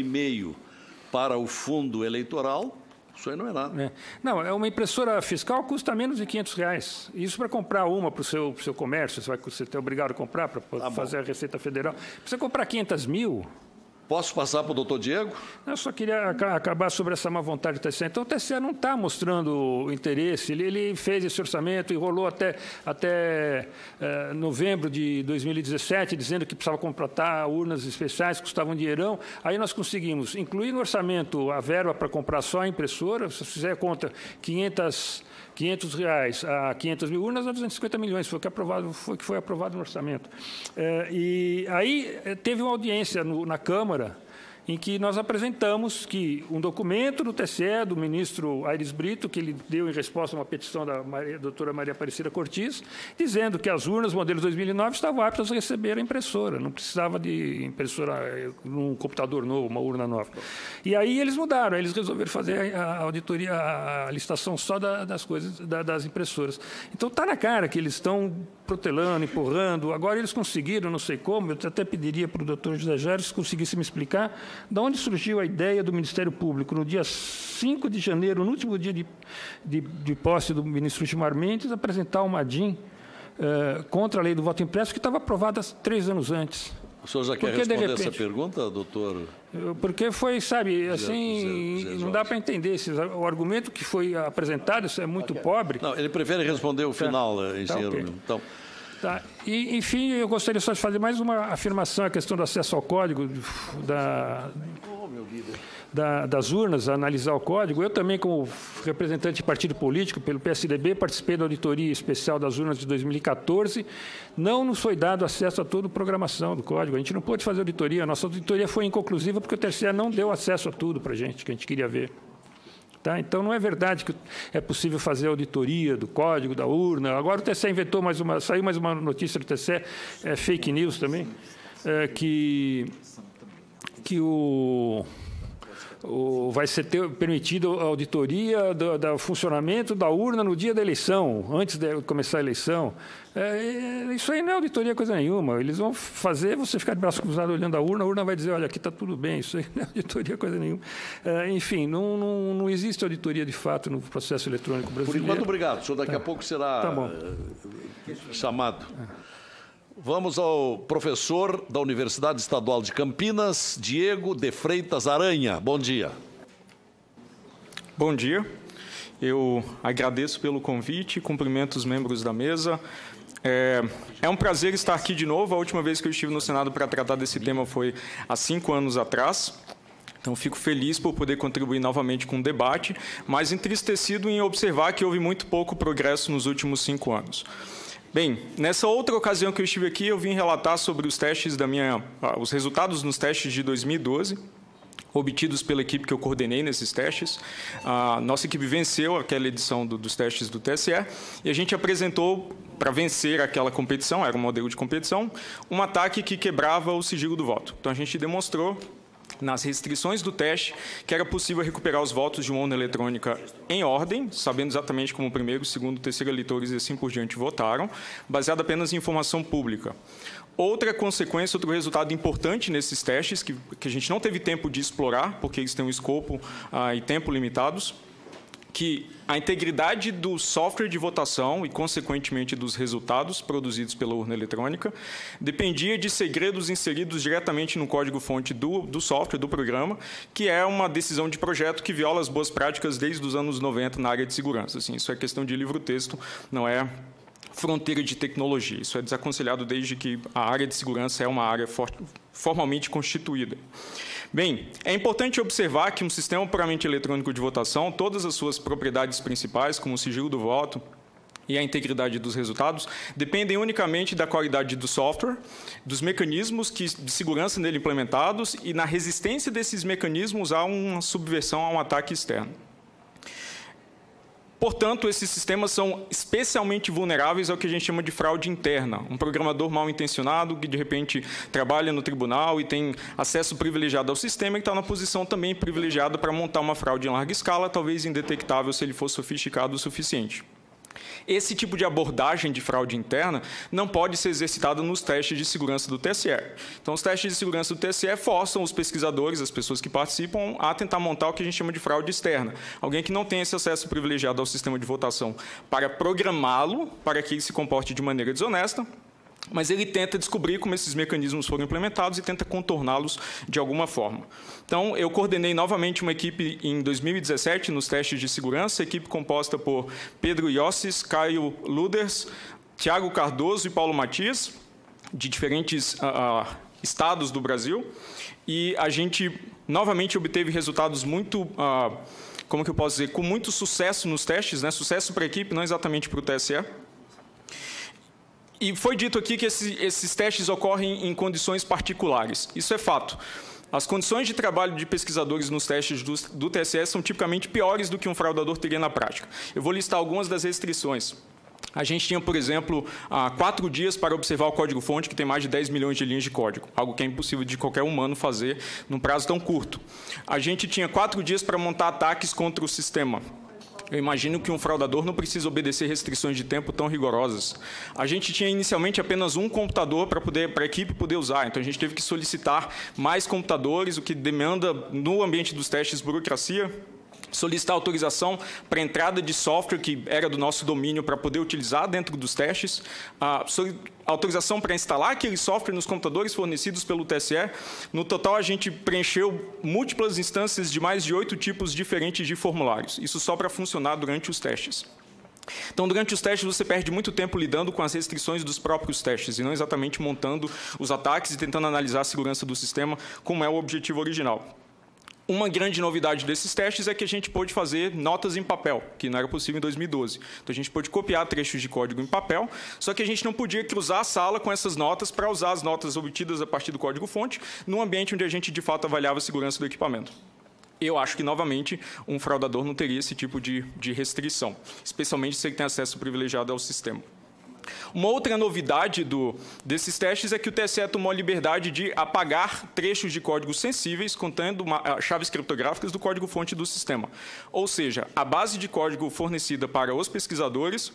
para o fundo eleitoral... Isso aí não é nada. Não, uma impressora fiscal custa menos de R$500. Isso para comprar uma para o seu comércio, você é obrigado a comprar para fazer a Receita Federal. Precisa comprar 500 mil. Posso passar para o doutor Diego? Eu só queria acabar sobre essa má vontade do TSE. Então, o TSE não está mostrando interesse. Ele fez esse orçamento, enrolou até novembro de 2017, dizendo que precisava contratar urnas especiais, que custavam um dinheirão. Aí nós conseguimos incluir no orçamento a verba para comprar só a impressora. Se você fizer a conta, R$500 a 500 mil urnas, a 250 milhões, foi que foi aprovado no orçamento. E aí teve uma audiência na Câmara, em que nós apresentamos que um documento do TSE, do ministro Aires Brito, que ele deu em resposta a uma petição da doutora Maria Aparecida Cortes, dizendo que as urnas modelo 2009 estavam aptas a receber a impressora, não precisava de impressora num computador novo, uma urna nova. E aí eles mudaram, eles resolveram fazer a auditoria, a licitação só das impressoras. Então está na cara que eles estão protelando, empurrando. Agora eles conseguiram, não sei como, eu até pediria para o doutor José Jair se conseguisse me explicar de onde surgiu a ideia do Ministério Público, no dia 5 de janeiro, no último dia de posse do ministro Gilmar Mendes, apresentar uma DIN contra a lei do voto impresso, que estava aprovada 3 anos antes. O senhor já quer responder essa pergunta, doutor? Porque foi, sabe, assim, não dá para entender. O argumento que foi apresentado, isso é muito pobre. Não, ele prefere responder o final, engenheiro. Okay. Então... Tá. E, enfim, eu gostaria só de fazer mais uma afirmação, a questão do acesso ao código das urnas, a analisar o código. Eu também, como representante de partido político, pelo PSDB, participei da auditoria especial das urnas de 2014. Não nos foi dado acesso a toda a programação do código. A gente não pôde fazer auditoria. A nossa auditoria foi inconclusiva porque o TSE não deu acesso a tudo para a gente, que a gente queria ver. Tá? Então, não é verdade que é possível fazer auditoria do código, da urna. Agora o TSE inventou saiu mais uma notícia do TSE, fake news também, que vai ser permitido a auditoria do funcionamento da urna no dia da eleição, antes de começar a eleição. Isso aí não é auditoria coisa nenhuma. Eles vão fazer você ficar de braço cruzado olhando a urna vai dizer, olha, aqui está tudo bem, isso aí não é auditoria coisa nenhuma. Enfim, não existe auditoria de fato no processo eletrônico brasileiro. Por enquanto, obrigado. O senhor daqui a pouco será chamado. Vamos ao professor da Universidade Estadual de Campinas, Diego de Freitas Aranha. Bom dia. Bom dia. Eu agradeço pelo convite, cumprimento os membros da mesa. É um prazer estar aqui de novo. A última vez que eu estive no Senado para tratar desse tema foi há 5 anos atrás. Então, fico feliz por poder contribuir novamente com o debate, mas entristecido em observar que houve muito pouco progresso nos últimos 5 anos. Bem, nessa outra ocasião que eu estive aqui, eu vim relatar sobre os testes os resultados nos testes de 2012, obtidos pela equipe que eu coordenei nesses testes. A nossa equipe venceu aquela edição dos testes do TSE e a gente apresentou, para vencer aquela competição, era um modelo de competição, um ataque que quebrava o sigilo do voto. Então, a gente demonstrou nas restrições do teste, que era possível recuperar os votos de uma urna eletrônica em ordem, sabendo exatamente como o primeiro, segundo, terceiro eleitores e assim por diante votaram, baseado apenas em informação pública. Outra consequência, outro resultado importante nesses testes, que a gente não teve tempo de explorar, porque eles têm um escopo e tempo limitados, que a integridade do software de votação e, consequentemente, dos resultados produzidos pela urna eletrônica dependia de segredos inseridos diretamente no código-fonte do software, do programa, que é uma decisão de projeto que viola as boas práticas desde os anos 90 na área de segurança. Assim, isso é questão de livro-texto, não é fronteira de tecnologia. Isso é desaconselhado desde que a área de segurança é uma área formalmente constituída. Bem, é importante observar que um sistema puramente eletrônico de votação, todas as suas propriedades principais, como o sigilo do voto e a integridade dos resultados, dependem unicamente da qualidade do software, dos mecanismos de segurança nele implementados e na resistência desses mecanismos a uma subversão, a um ataque externo. Portanto, esses sistemas são especialmente vulneráveis ao que a gente chama de fraude interna. Um programador mal intencionado que, de repente, trabalha no tribunal e tem acesso privilegiado ao sistema e está na posição também privilegiada para montar uma fraude em larga escala, talvez indetectável se ele for sofisticado o suficiente. Esse tipo de abordagem de fraude interna não pode ser exercitada nos testes de segurança do TSE. Então, os testes de segurança do TSE forçam os pesquisadores, as pessoas que participam, a tentar montar o que a gente chama de fraude externa. Alguém que não tem esse acesso privilegiado ao sistema de votação para programá-lo, para que ele se comporte de maneira desonesta, mas ele tenta descobrir como esses mecanismos foram implementados e tenta contorná-los de alguma forma. Então, eu coordenei novamente uma equipe em 2017 nos testes de segurança, equipe composta por Pedro Iossis, Caio Luders, Tiago Cardoso e Paulo Matias, de diferentes estados do Brasil, e a gente novamente obteve resultados muito, como que eu posso dizer, com muito sucesso nos testes, né? Sucesso para a equipe, não exatamente para o TSE. E foi dito aqui que esses testes ocorrem em condições particulares. Isso é fato. As condições de trabalho de pesquisadores nos testes do TSE são tipicamente piores do que um fraudador teria na prática. Eu vou listar algumas das restrições. A gente tinha, por exemplo, 4 dias para observar o código-fonte, que tem mais de 10 milhões de linhas de código, algo que é impossível de qualquer humano fazer num prazo tão curto. A gente tinha 4 dias para montar ataques contra o sistema. Eu imagino que um fraudador não precisa obedecer restrições de tempo tão rigorosas. A gente tinha inicialmente apenas um computador para a equipe poder usar, então a gente teve que solicitar mais computadores, o que demanda, no ambiente dos testes, burocracia, solicitar autorização para entrada de software que era do nosso domínio para poder utilizar dentro dos testes, autorização para instalar aquele software nos computadores fornecidos pelo TSE. No total, a gente preencheu múltiplas instâncias de mais de 8 tipos diferentes de formulários. Isso só para funcionar durante os testes. Então, durante os testes, você perde muito tempo lidando com as restrições dos próprios testes e não exatamente montando os ataques e tentando analisar a segurança do sistema, como é o objetivo original. Uma grande novidade desses testes é que a gente pôde fazer notas em papel, que não era possível em 2012. Então, a gente pôde copiar trechos de código em papel, só que a gente não podia cruzar a sala com essas notas para usar as notas obtidas a partir do código-fonte num ambiente onde a gente, de fato, avaliava a segurança do equipamento. Eu acho que, novamente, um fraudador não teria esse tipo de restrição, especialmente se ele tem acesso privilegiado ao sistema. Uma outra novidade desses testes é que o TSE tomou a liberdade de apagar trechos de códigos sensíveis contendo chaves criptográficas do código-fonte do sistema. Ou seja, a base de código fornecida para os pesquisadores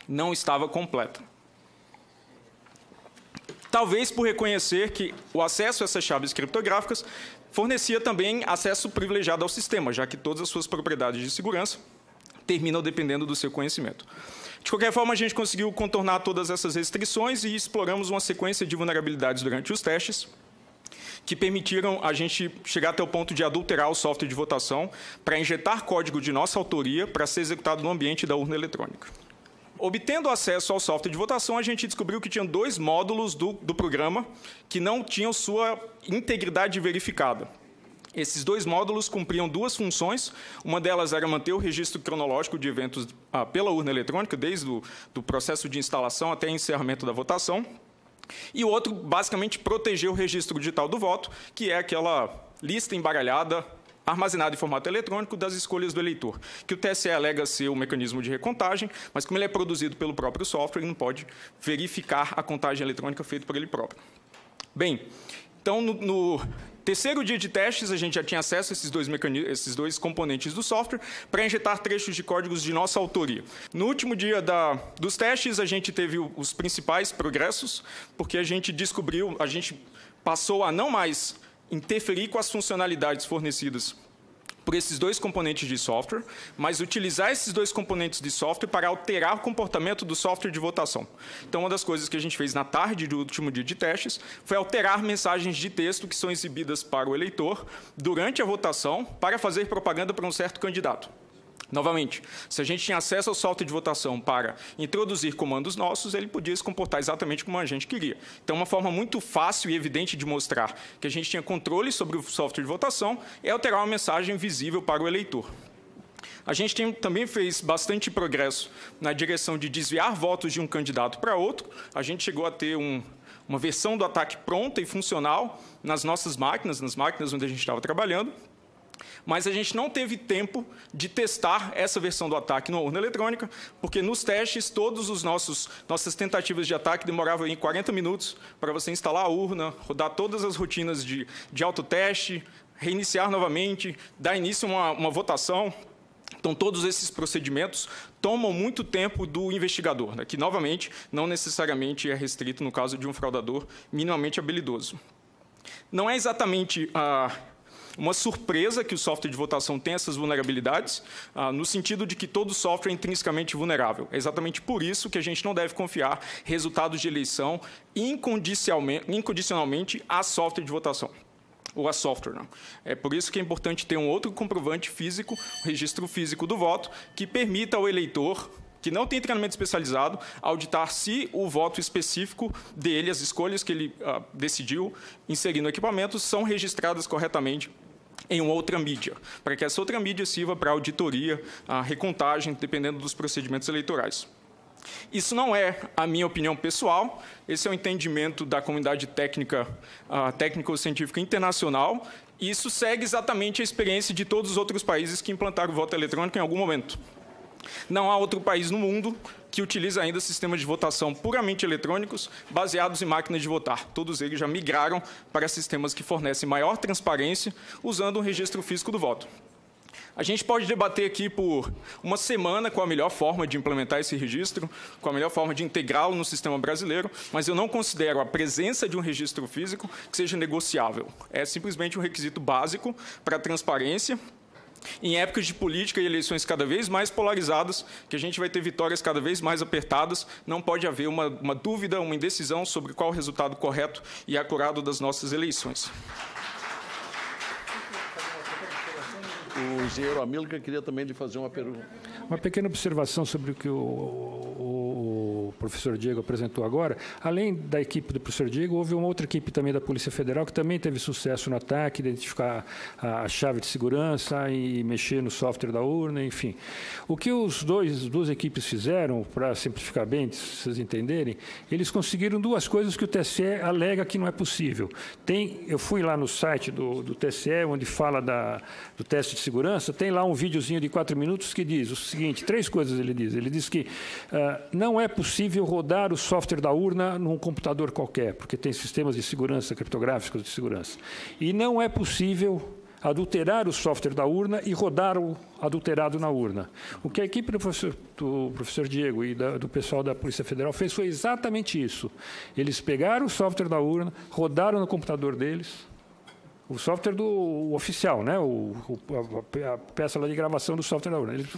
não estava completa. Talvez por reconhecer que o acesso a essas chaves criptográficas fornecia também acesso privilegiado ao sistema, já que todas as suas propriedades de segurança terminam dependendo do seu conhecimento. De qualquer forma, a gente conseguiu contornar todas essas restrições e exploramos uma sequência de vulnerabilidades durante os testes que permitiram a gente chegar até o ponto de adulterar o software de votação para injetar código de nossa autoria para ser executado no ambiente da urna eletrônica. Obtendo acesso ao software de votação, a gente descobriu que tinha 2 módulos do programa que não tinham sua integridade verificada. Esses 2 módulos cumpriam 2 funções. Uma delas era manter o registro cronológico de eventos pela urna eletrônica, desde o processo de instalação até o encerramento da votação. E o outro, basicamente, proteger o registro digital do voto, que é aquela lista embaralhada, armazenada em formato eletrônico das escolhas do eleitor, que o TSE alega ser o mecanismo de recontagem, mas como ele é produzido pelo próprio software, ele não pode verificar a contagem eletrônica feita por ele próprio. Bem, então, no terceiro dia de testes, a gente já tinha acesso a esses dois componentes do software para injetar trechos de códigos de nossa autoria. No último dia dos testes, a gente teve os principais progressos, porque a gente passou a não mais interferir com as funcionalidades fornecidas por esses 2 componentes de software, mas utilizar esses 2 componentes de software para alterar o comportamento do software de votação. Então, uma das coisas que a gente fez na tarde do último dia de testes foi alterar mensagens de texto que são exibidas para o eleitor durante a votação para fazer propaganda para um certo candidato. Novamente, se a gente tinha acesso ao software de votação para introduzir comandos nossos, ele podia se comportar exatamente como a gente queria. Então, uma forma muito fácil e evidente de mostrar que a gente tinha controle sobre o software de votação é alterar uma mensagem visível para o eleitor. A gente também fez bastante progresso na direção de desviar votos de um candidato para outro. A gente chegou a ter uma versão do ataque pronta e funcional nas nossas máquinas, nas máquinas onde a gente estava trabalhando. Mas a gente não teve tempo de testar essa versão do ataque na urna eletrônica, porque nos testes, todas as nossas tentativas de ataque demoravam em 40 minutos para você instalar a urna, rodar todas as rotinas de autoteste, reiniciar novamente, dar início a uma votação. Então, todos esses procedimentos tomam muito tempo do investigador, né, que, novamente, não necessariamente é restrito no caso de um fraudador minimamente habilidoso. Não é exatamente uma surpresa que o software de votação tem essas vulnerabilidades, no sentido de que todo software é intrinsecamente vulnerável. É exatamente por isso que a gente não deve confiar resultados de eleição incondicionalmente a software de votação, ou a software. Não. É por isso que é importante ter um outro comprovante físico, o registro físico do voto, que permita ao eleitor, que não tem treinamento especializado, auditar se o voto específico dele, as escolhas que ele decidiu inserir no equipamento, são registradas corretamente em uma outra mídia, para que essa outra mídia sirva para auditoria, a recontagem, dependendo dos procedimentos eleitorais. Isso não é a minha opinião pessoal, esse é o entendimento da comunidade técnico-científica internacional, e isso segue exatamente a experiência de todos os outros países que implantaram o voto eletrônico em algum momento. Não há outro país no mundo que utiliza ainda sistemas de votação puramente eletrônicos, baseados em máquinas de votar. Todos eles já migraram para sistemas que fornecem maior transparência, usando um registro físico do voto. A gente pode debater aqui por uma semana qual a melhor forma de implementar esse registro, qual a melhor forma de integrá-lo no sistema brasileiro, mas eu não considero a presença de um registro físico que seja negociável. É simplesmente um requisito básico para a transparência. Em épocas de política e eleições cada vez mais polarizadas, que a gente vai ter vitórias cada vez mais apertadas, não pode haver uma dúvida, uma indecisão sobre qual o resultado correto e acurado das nossas eleições. O engenheiro Amílcar queria também lhe fazer uma pergunta. Uma pequena observação sobre o que o professor Diego apresentou agora, além da equipe do professor Diego, houve uma outra equipe também da Polícia Federal que também teve sucesso no ataque, identificar a chave de segurança e mexer no software da urna, enfim. O que as duas equipes fizeram, para simplificar bem, se vocês entenderem, eles conseguiram duas coisas que o TSE alega que não é possível. Eu fui lá no site do TSE, onde fala do teste de segurança, tem lá um videozinho de 4 minutos que diz o seguinte, 3 coisas ele diz. Ele diz que não é possível rodar o software da urna num computador qualquer, porque tem sistemas de segurança, criptográficos de segurança. E não é possível adulterar o software da urna e rodar o adulterado na urna. O que a equipe do professor Diego e do pessoal da Polícia Federal fez foi exatamente isso. Eles pegaram o software da urna, rodaram no computador deles, o software do oficial, né? A peça lá de gravação do software da urna. Eles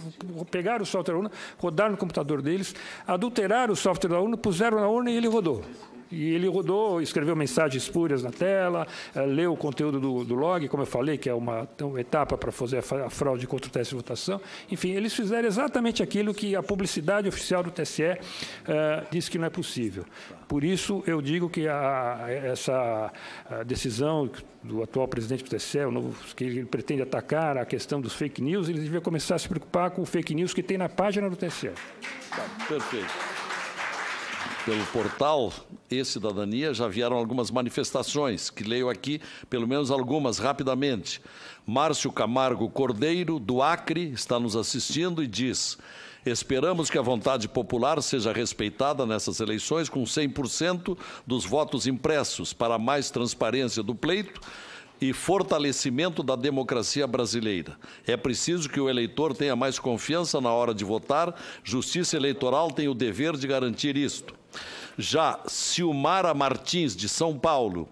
pegaram o software da urna, rodaram no computador deles, adulteraram o software da urna, puseram na urna e ele rodou. E ele rodou, escreveu mensagens espúrias na tela, leu o conteúdo do log, como eu falei, que é uma etapa para fazer a fraude contra o teste de votação. Enfim, eles fizeram exatamente aquilo que a publicidade oficial do TSE disse que não é possível. Por isso, eu digo que essa decisão do atual presidente do TSE, que ele pretende atacar a questão dos fake news, ele devia começar a se preocupar com o fake news que tem na página do TSE. Perfeito. Pelo portal E-Cidadania já vieram algumas manifestações, que leio aqui, pelo menos algumas, rapidamente. Márcio Camargo Cordeiro, do Acre, está nos assistindo e diz: esperamos que a vontade popular seja respeitada nessas eleições com 100% dos votos impressos para mais transparência do pleito e fortalecimento da democracia brasileira. É preciso que o eleitor tenha mais confiança na hora de votar. Justiça Eleitoral tem o dever de garantir isto. Já Silmara Martins, de São Paulo,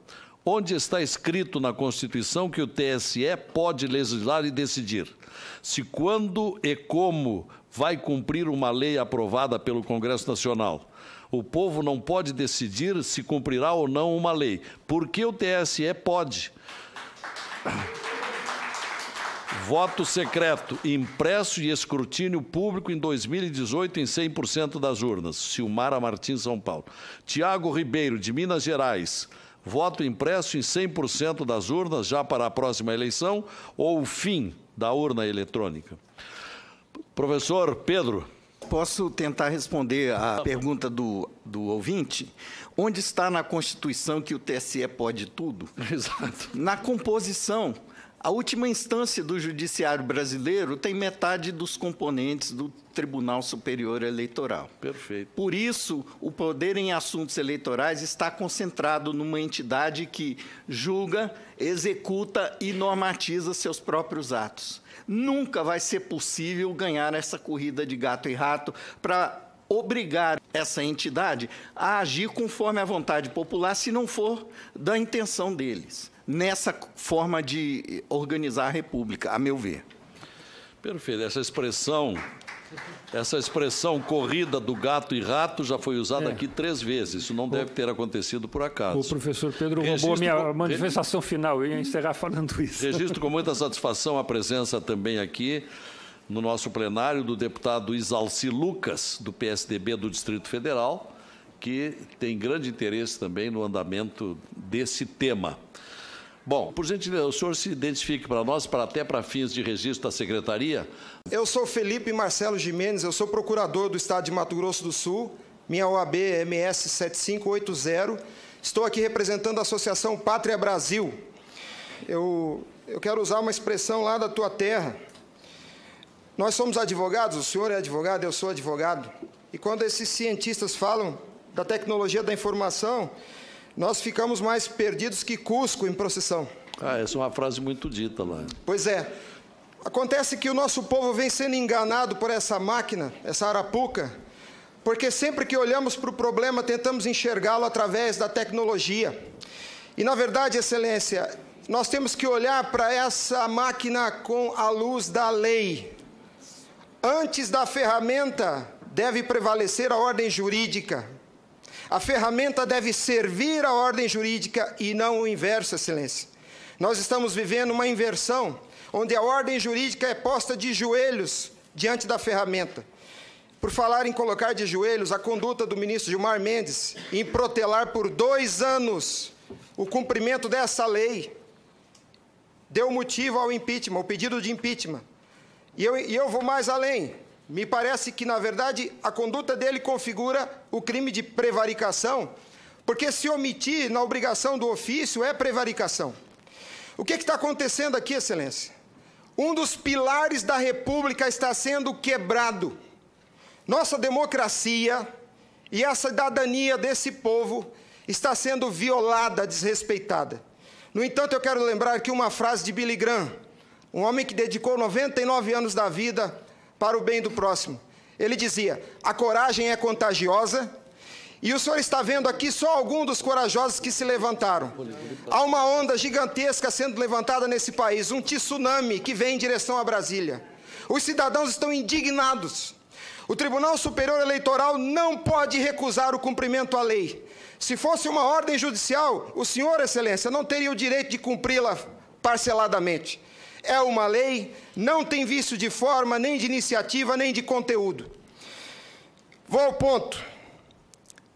onde está escrito na Constituição que o TSE pode legislar e decidir? Se, quando e como vai cumprir uma lei aprovada pelo Congresso Nacional? O povo não pode decidir se cumprirá ou não uma lei. Por que o TSE pode? Voto secreto, impresso e escrutínio público em 2018 em 100% das urnas. Silmara Martins, São Paulo. Tiago Ribeiro, de Minas Gerais. Voto impresso em 100% das urnas já para a próxima eleição ou o fim da urna eletrônica? Professor Pedro. Posso tentar responder a pergunta do ouvinte? Onde está na Constituição que o TSE pode tudo? Exato. Na composição. A última instância do judiciário brasileiro tem metade dos componentes do Tribunal Superior Eleitoral. Perfeito. Por isso, o poder em assuntos eleitorais está concentrado numa entidade que julga, executa e normatiza seus próprios atos. Nunca vai ser possível ganhar essa corrida de gato e rato para obrigar essa entidade a agir conforme a vontade popular, se não for da intenção deles, nessa forma de organizar a República, a meu ver. Perfeito. Essa expressão corrida do gato e rato já foi usada aqui 3 vezes. Isso não deve ter acontecido por acaso. O professor Pedro roubou a minha manifestação final. Eu ia encerrar falando isso. Registro com muita satisfação a presença também aqui no nosso plenário do deputado Isalci Lucas, do PSDB do Distrito Federal, que tem grande interesse também no andamento desse tema. Bom, por gentileza, o senhor se identifique para nós, até para fins de registro da Secretaria. Eu sou Felipe Marcelo Gimenez, eu sou procurador do Estado de Mato Grosso do Sul, minha OAB é MS 7580, estou aqui representando a Associação Pátria Brasil. Eu quero usar uma expressão lá da tua terra. Nós somos advogados, o senhor é advogado, eu sou advogado, e quando esses cientistas falam da tecnologia da informação, nós ficamos mais perdidos que Cusco em procissão. Essa é uma frase muito dita lá. Pois é. Acontece que o nosso povo vem sendo enganado por essa máquina, essa arapuca, porque sempre que olhamos para o problema, tentamos enxergá-lo através da tecnologia. E, na verdade, Excelência, nós temos que olhar para essa máquina com a luz da lei. Antes da ferramenta, deve prevalecer a ordem jurídica. A ferramenta deve servir a ordem jurídica e não o inverso, Excelência. Nós estamos vivendo uma inversão, onde a ordem jurídica é posta de joelhos diante da ferramenta. por falar em colocar de joelhos a conduta do ministro Gilmar Mendes em protelar por 2 anos o cumprimento dessa lei, deu motivo ao impeachment, ao pedido de impeachment. E eu vou mais além. Me parece que, na verdade, a conduta dele configura o crime de prevaricação, porque se omitir na obrigação do ofício é prevaricação. O que está acontecendo aqui, Excelência? Um dos pilares da República está sendo quebrado. Nossa democracia e a cidadania desse povo está sendo violada, desrespeitada. No entanto, eu quero lembrar aqui uma frase de Billy Graham, um homem que dedicou 99 anos da vida para o bem do próximo. Ele dizia: a coragem é contagiosa, e o senhor está vendo aqui só alguns dos corajosos que se levantaram. Há uma onda gigantesca sendo levantada nesse país, um tsunami que vem em direção a Brasília. Os cidadãos estão indignados. O Tribunal Superior Eleitoral não pode recusar o cumprimento à lei. Se fosse uma ordem judicial, o senhor, Excelência, não teria o direito de cumpri-la parceladamente. É uma lei, não tem vício de forma, nem de iniciativa, nem de conteúdo. Vou ao ponto.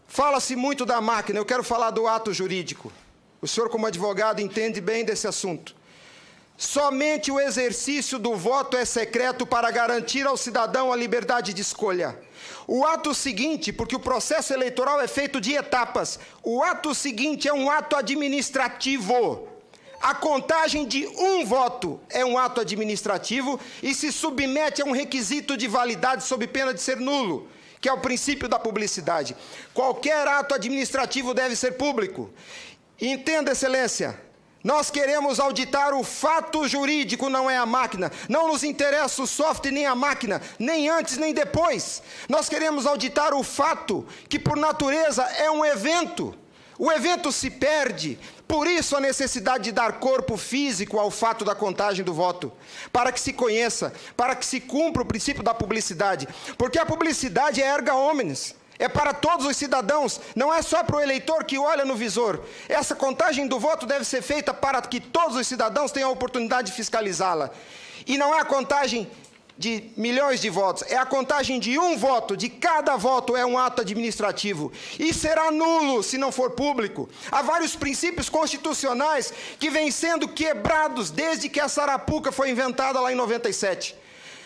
Fala-se muito da máquina, eu quero falar do ato jurídico. O senhor, como advogado, entende bem desse assunto. Somente o exercício do voto é secreto para garantir ao cidadão a liberdade de escolha. O ato seguinte, porque o processo eleitoral é feito de etapas, o ato seguinte é um ato administrativo. A contagem de um voto é um ato administrativo e se submete a um requisito de validade sob pena de ser nulo, que é o princípio da publicidade. Qualquer ato administrativo deve ser público. Entenda, Excelência, nós queremos auditar o fato jurídico, não é a máquina. Não nos interessa o software nem a máquina, nem antes nem depois. Nós queremos auditar o fato, que por natureza é um evento. O evento se perde, por isso a necessidade de dar corpo físico ao fato da contagem do voto, para que se conheça, para que se cumpra o princípio da publicidade, porque a publicidade é erga omnes, é para todos os cidadãos, não é só para o eleitor que olha no visor. Essa contagem do voto deve ser feita para que todos os cidadãos tenham a oportunidade de fiscalizá-la. E não é a contagem de milhões de votos, é a contagem de um voto, de cada voto é um ato administrativo, e será nulo se não for público. Há vários princípios constitucionais que vêm sendo quebrados desde que a Arapuca foi inventada lá em 97.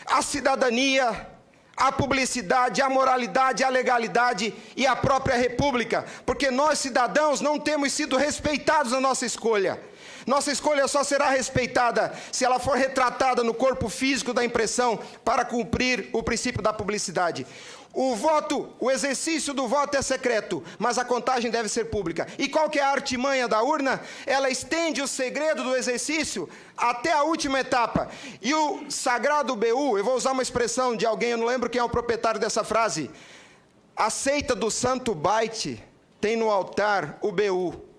A cidadania, a publicidade, a moralidade, a legalidade e a própria república, porque nós cidadãos não temos sido respeitados na nossa escolha. Nossa escolha só será respeitada se ela for retratada no corpo físico da impressão para cumprir o princípio da publicidade. O voto, o exercício do voto é secreto, mas a contagem deve ser pública. E qual que é a artimanha da urna? Ela estende o segredo do exercício até a última etapa. E o sagrado BU, eu vou usar uma expressão de alguém, eu não lembro quem é o proprietário dessa frase. A seita do Santo Byte tem no altar o BU.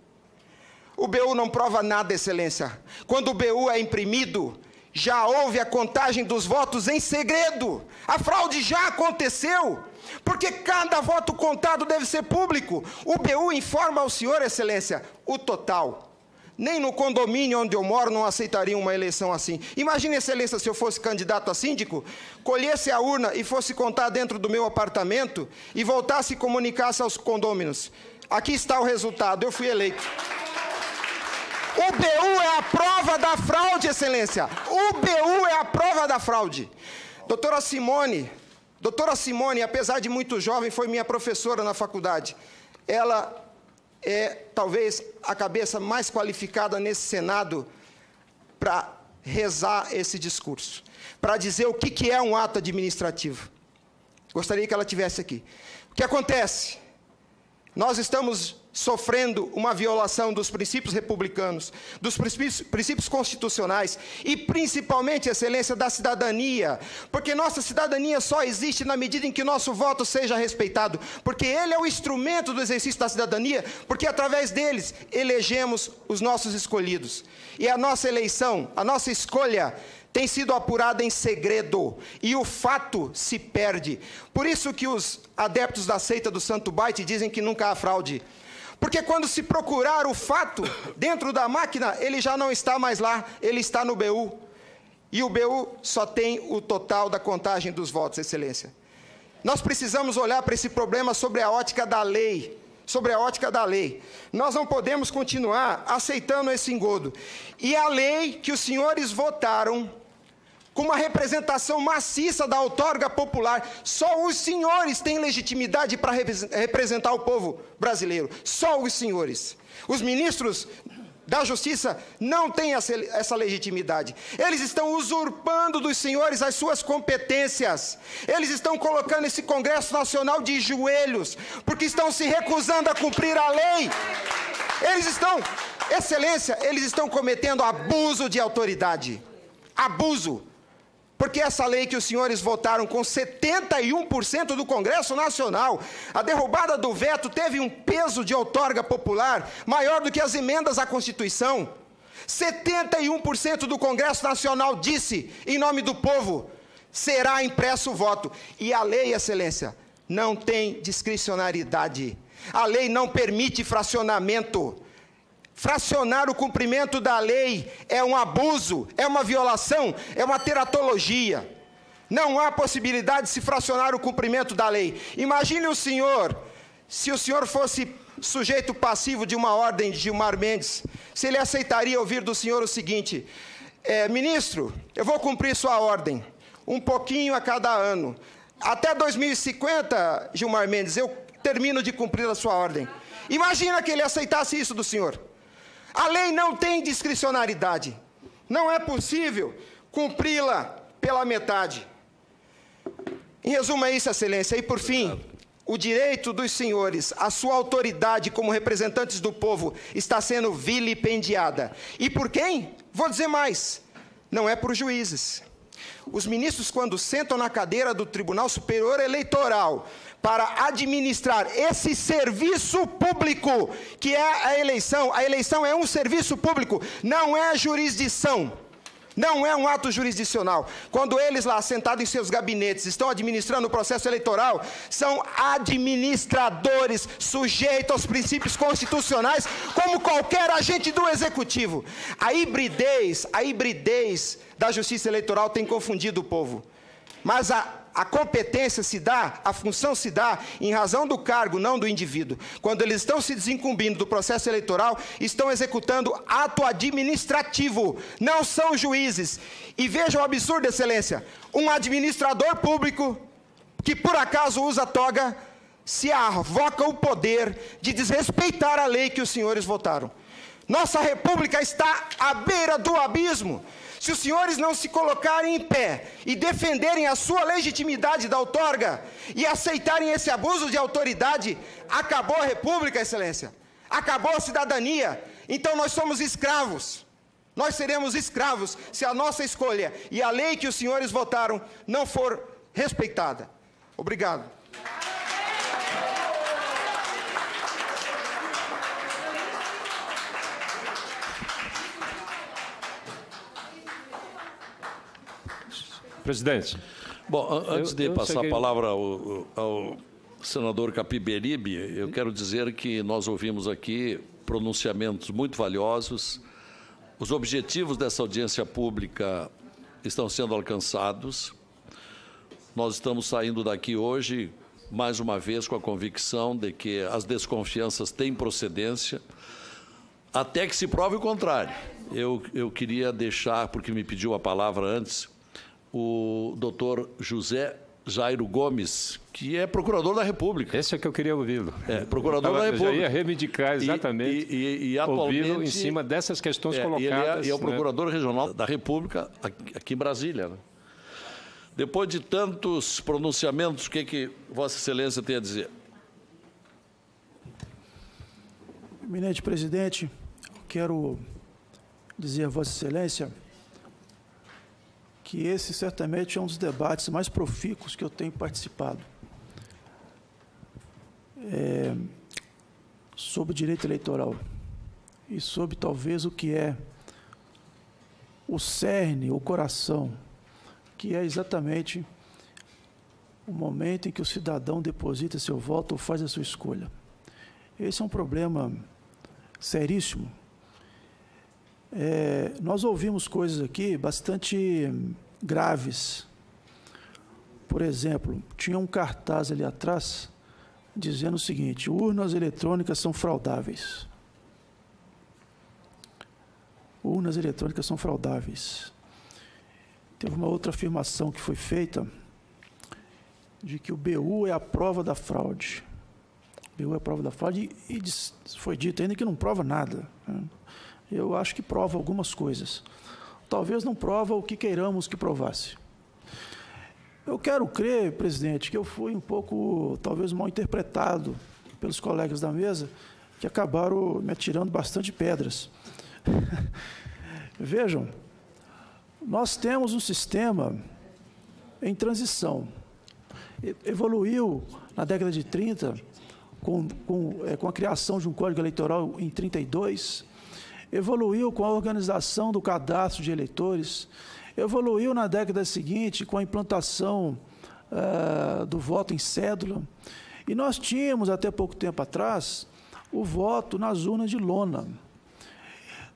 O BU não prova nada, Excelência. Quando o BU é imprimido, já houve a contagem dos votos em segredo. A fraude já aconteceu, porque cada voto contado deve ser público. O BU informa ao senhor, Excelência, o total. Nem no condomínio onde eu moro não aceitaria uma eleição assim. Imagine, Excelência, se eu fosse candidato a síndico, colhesse a urna e fosse contar dentro do meu apartamento e voltasse e comunicasse aos condôminos. Aqui está o resultado, eu fui eleito. O BU é a prova da fraude, Excelência. O BU é a prova da fraude. Doutora Simone, apesar de muito jovem, foi minha professora na faculdade. Ela é, talvez, a cabeça mais qualificada nesse Senado para rezar esse discurso, para dizer o que é um ato administrativo. Gostaria que ela estivesse aqui. O que acontece? Nós estamos sofrendo uma violação dos princípios republicanos, dos princípios constitucionais e, principalmente, Excelência, da cidadania, porque nossa cidadania só existe na medida em que nosso voto seja respeitado, porque ele é o instrumento do exercício da cidadania, porque através deles elegemos os nossos escolhidos. E a nossa eleição, a nossa escolha, tem sido apurada em segredo, e o fato se perde. Por isso que os adeptos da seita do Santo Byte dizem que nunca há fraude. Porque quando se procurar o fato dentro da máquina, ele já não está mais lá, ele está no BU. E o BU só tem o total da contagem dos votos, Excelência. nós precisamos olhar para esse problema sobre a ótica da lei. Sobre a ótica da lei. Nós não podemos continuar aceitando esse engodo. E a lei que os senhores votaram, com uma representação maciça da outorga popular, só os senhores têm legitimidade para representar o povo brasileiro. Só os senhores. Os ministros da Justiça não têm essa legitimidade. Eles estão usurpando dos senhores as suas competências. Eles estão colocando esse Congresso Nacional de joelhos, porque estão se recusando a cumprir a lei. Eles estão, Excelência, eles estão cometendo abuso de autoridade. Abuso. Porque essa lei que os senhores votaram com 71% do Congresso Nacional, a derrubada do veto teve um peso de outorga popular maior do que as emendas à Constituição. 71% do Congresso Nacional disse, em nome do povo, será impresso o voto. E a lei, Excelência, não tem discricionariedade. A lei não permite fracionamento. Fracionar o cumprimento da lei é um abuso, é uma violação, é uma teratologia. Não há possibilidade de se fracionar o cumprimento da lei. Imagine o senhor, se o senhor fosse sujeito passivo de uma ordem de Gilmar Mendes, se ele aceitaria ouvir do senhor o seguinte: ministro, eu vou cumprir sua ordem, um pouquinho a cada ano. Até 2050, Gilmar Mendes, eu termino de cumprir a sua ordem. Imagina que ele aceitasse isso do senhor. A lei não tem discricionariedade. Não é possível cumpri-la pela metade. Em resumo, é isso, Excelência. E, por fim, o direito dos senhores, a sua autoridade como representantes do povo, está sendo vilipendiada. E por quem? Vou dizer mais. Não é por juízes. Os ministros, quando sentam na cadeira do Tribunal Superior Eleitoral para administrar esse serviço público, que é a eleição é um serviço público, não é jurisdição, não é um ato jurisdicional. Quando eles lá, sentados em seus gabinetes, estão administrando o processo eleitoral, são administradores sujeitos aos princípios constitucionais, como qualquer agente do Executivo. A hibridez da Justiça Eleitoral tem confundido o povo. Mas a competência se dá, a função se dá em razão do cargo, não do indivíduo. Quando eles estão se desincumbindo do processo eleitoral, estão executando ato administrativo, não são juízes. E vejam o absurdo, Excelência, um administrador público que por acaso usa toga, se arvoca o poder de desrespeitar a lei que os senhores votaram. Nossa república está à beira do abismo. Se os senhores não se colocarem em pé e defenderem a sua legitimidade da outorga e aceitarem esse abuso de autoridade, acabou a república, Excelência. Acabou a cidadania. Então nós somos escravos. Nós seremos escravos se a nossa escolha e a lei que os senhores votaram não for respeitada. Obrigado. Presidente. Bom, antes de passar a palavra ao senador Capiberibe, eu quero dizer que nós ouvimos aqui pronunciamentos muito valiosos. Os objetivos dessa audiência pública estão sendo alcançados. Nós estamos saindo daqui hoje, mais uma vez, com a convicção de que as desconfianças têm procedência, até que se prove o contrário. Eu queria deixar, porque me pediu a palavra antes, o doutor José Jairo Gomes, que é procurador da República. Esse é que eu queria ouvi-lo. Procurador da República. Eu já ia reivindicar exatamente e atualmente, ouvi-lo em cima dessas questões colocadas. Ele é o procurador regional da República aqui em Brasília. Né? Depois de tantos pronunciamentos, o que Vossa Excelência tem a dizer? Eminente presidente, quero dizer a Vossa Excelência que esse certamente é um dos debates mais profícuos que eu tenho participado sobre direito eleitoral e sobre talvez o que é o cerne, o coração, que é exatamente o momento em que o cidadão deposita seu voto ou faz a sua escolha. Esse é um problema seríssimo. Nós ouvimos coisas aqui bastante graves. por exemplo, tinha um cartaz ali atrás dizendo o seguinte: urnas eletrônicas são fraudáveis. Urnas eletrônicas são fraudáveis. Teve uma outra afirmação que foi feita de que o BU é a prova da fraude. O BU é a prova da fraude e foi dito ainda que não prova nada. Eu acho que prova algumas coisas. Talvez não prova o que queiramos que provasse. Eu quero crer, presidente, que eu fui um pouco, talvez, mal interpretado pelos colegas da mesa, que acabaram me atirando bastante pedras. Vejam, nós temos um sistema em transição. Evoluiu na década de 30, com a criação de um Código Eleitoral em 32, evoluiu com a organização do cadastro de eleitores, evoluiu na década seguinte com a implantação do voto em cédula, e nós tínhamos, até pouco tempo atrás, o voto nas urnas de lona.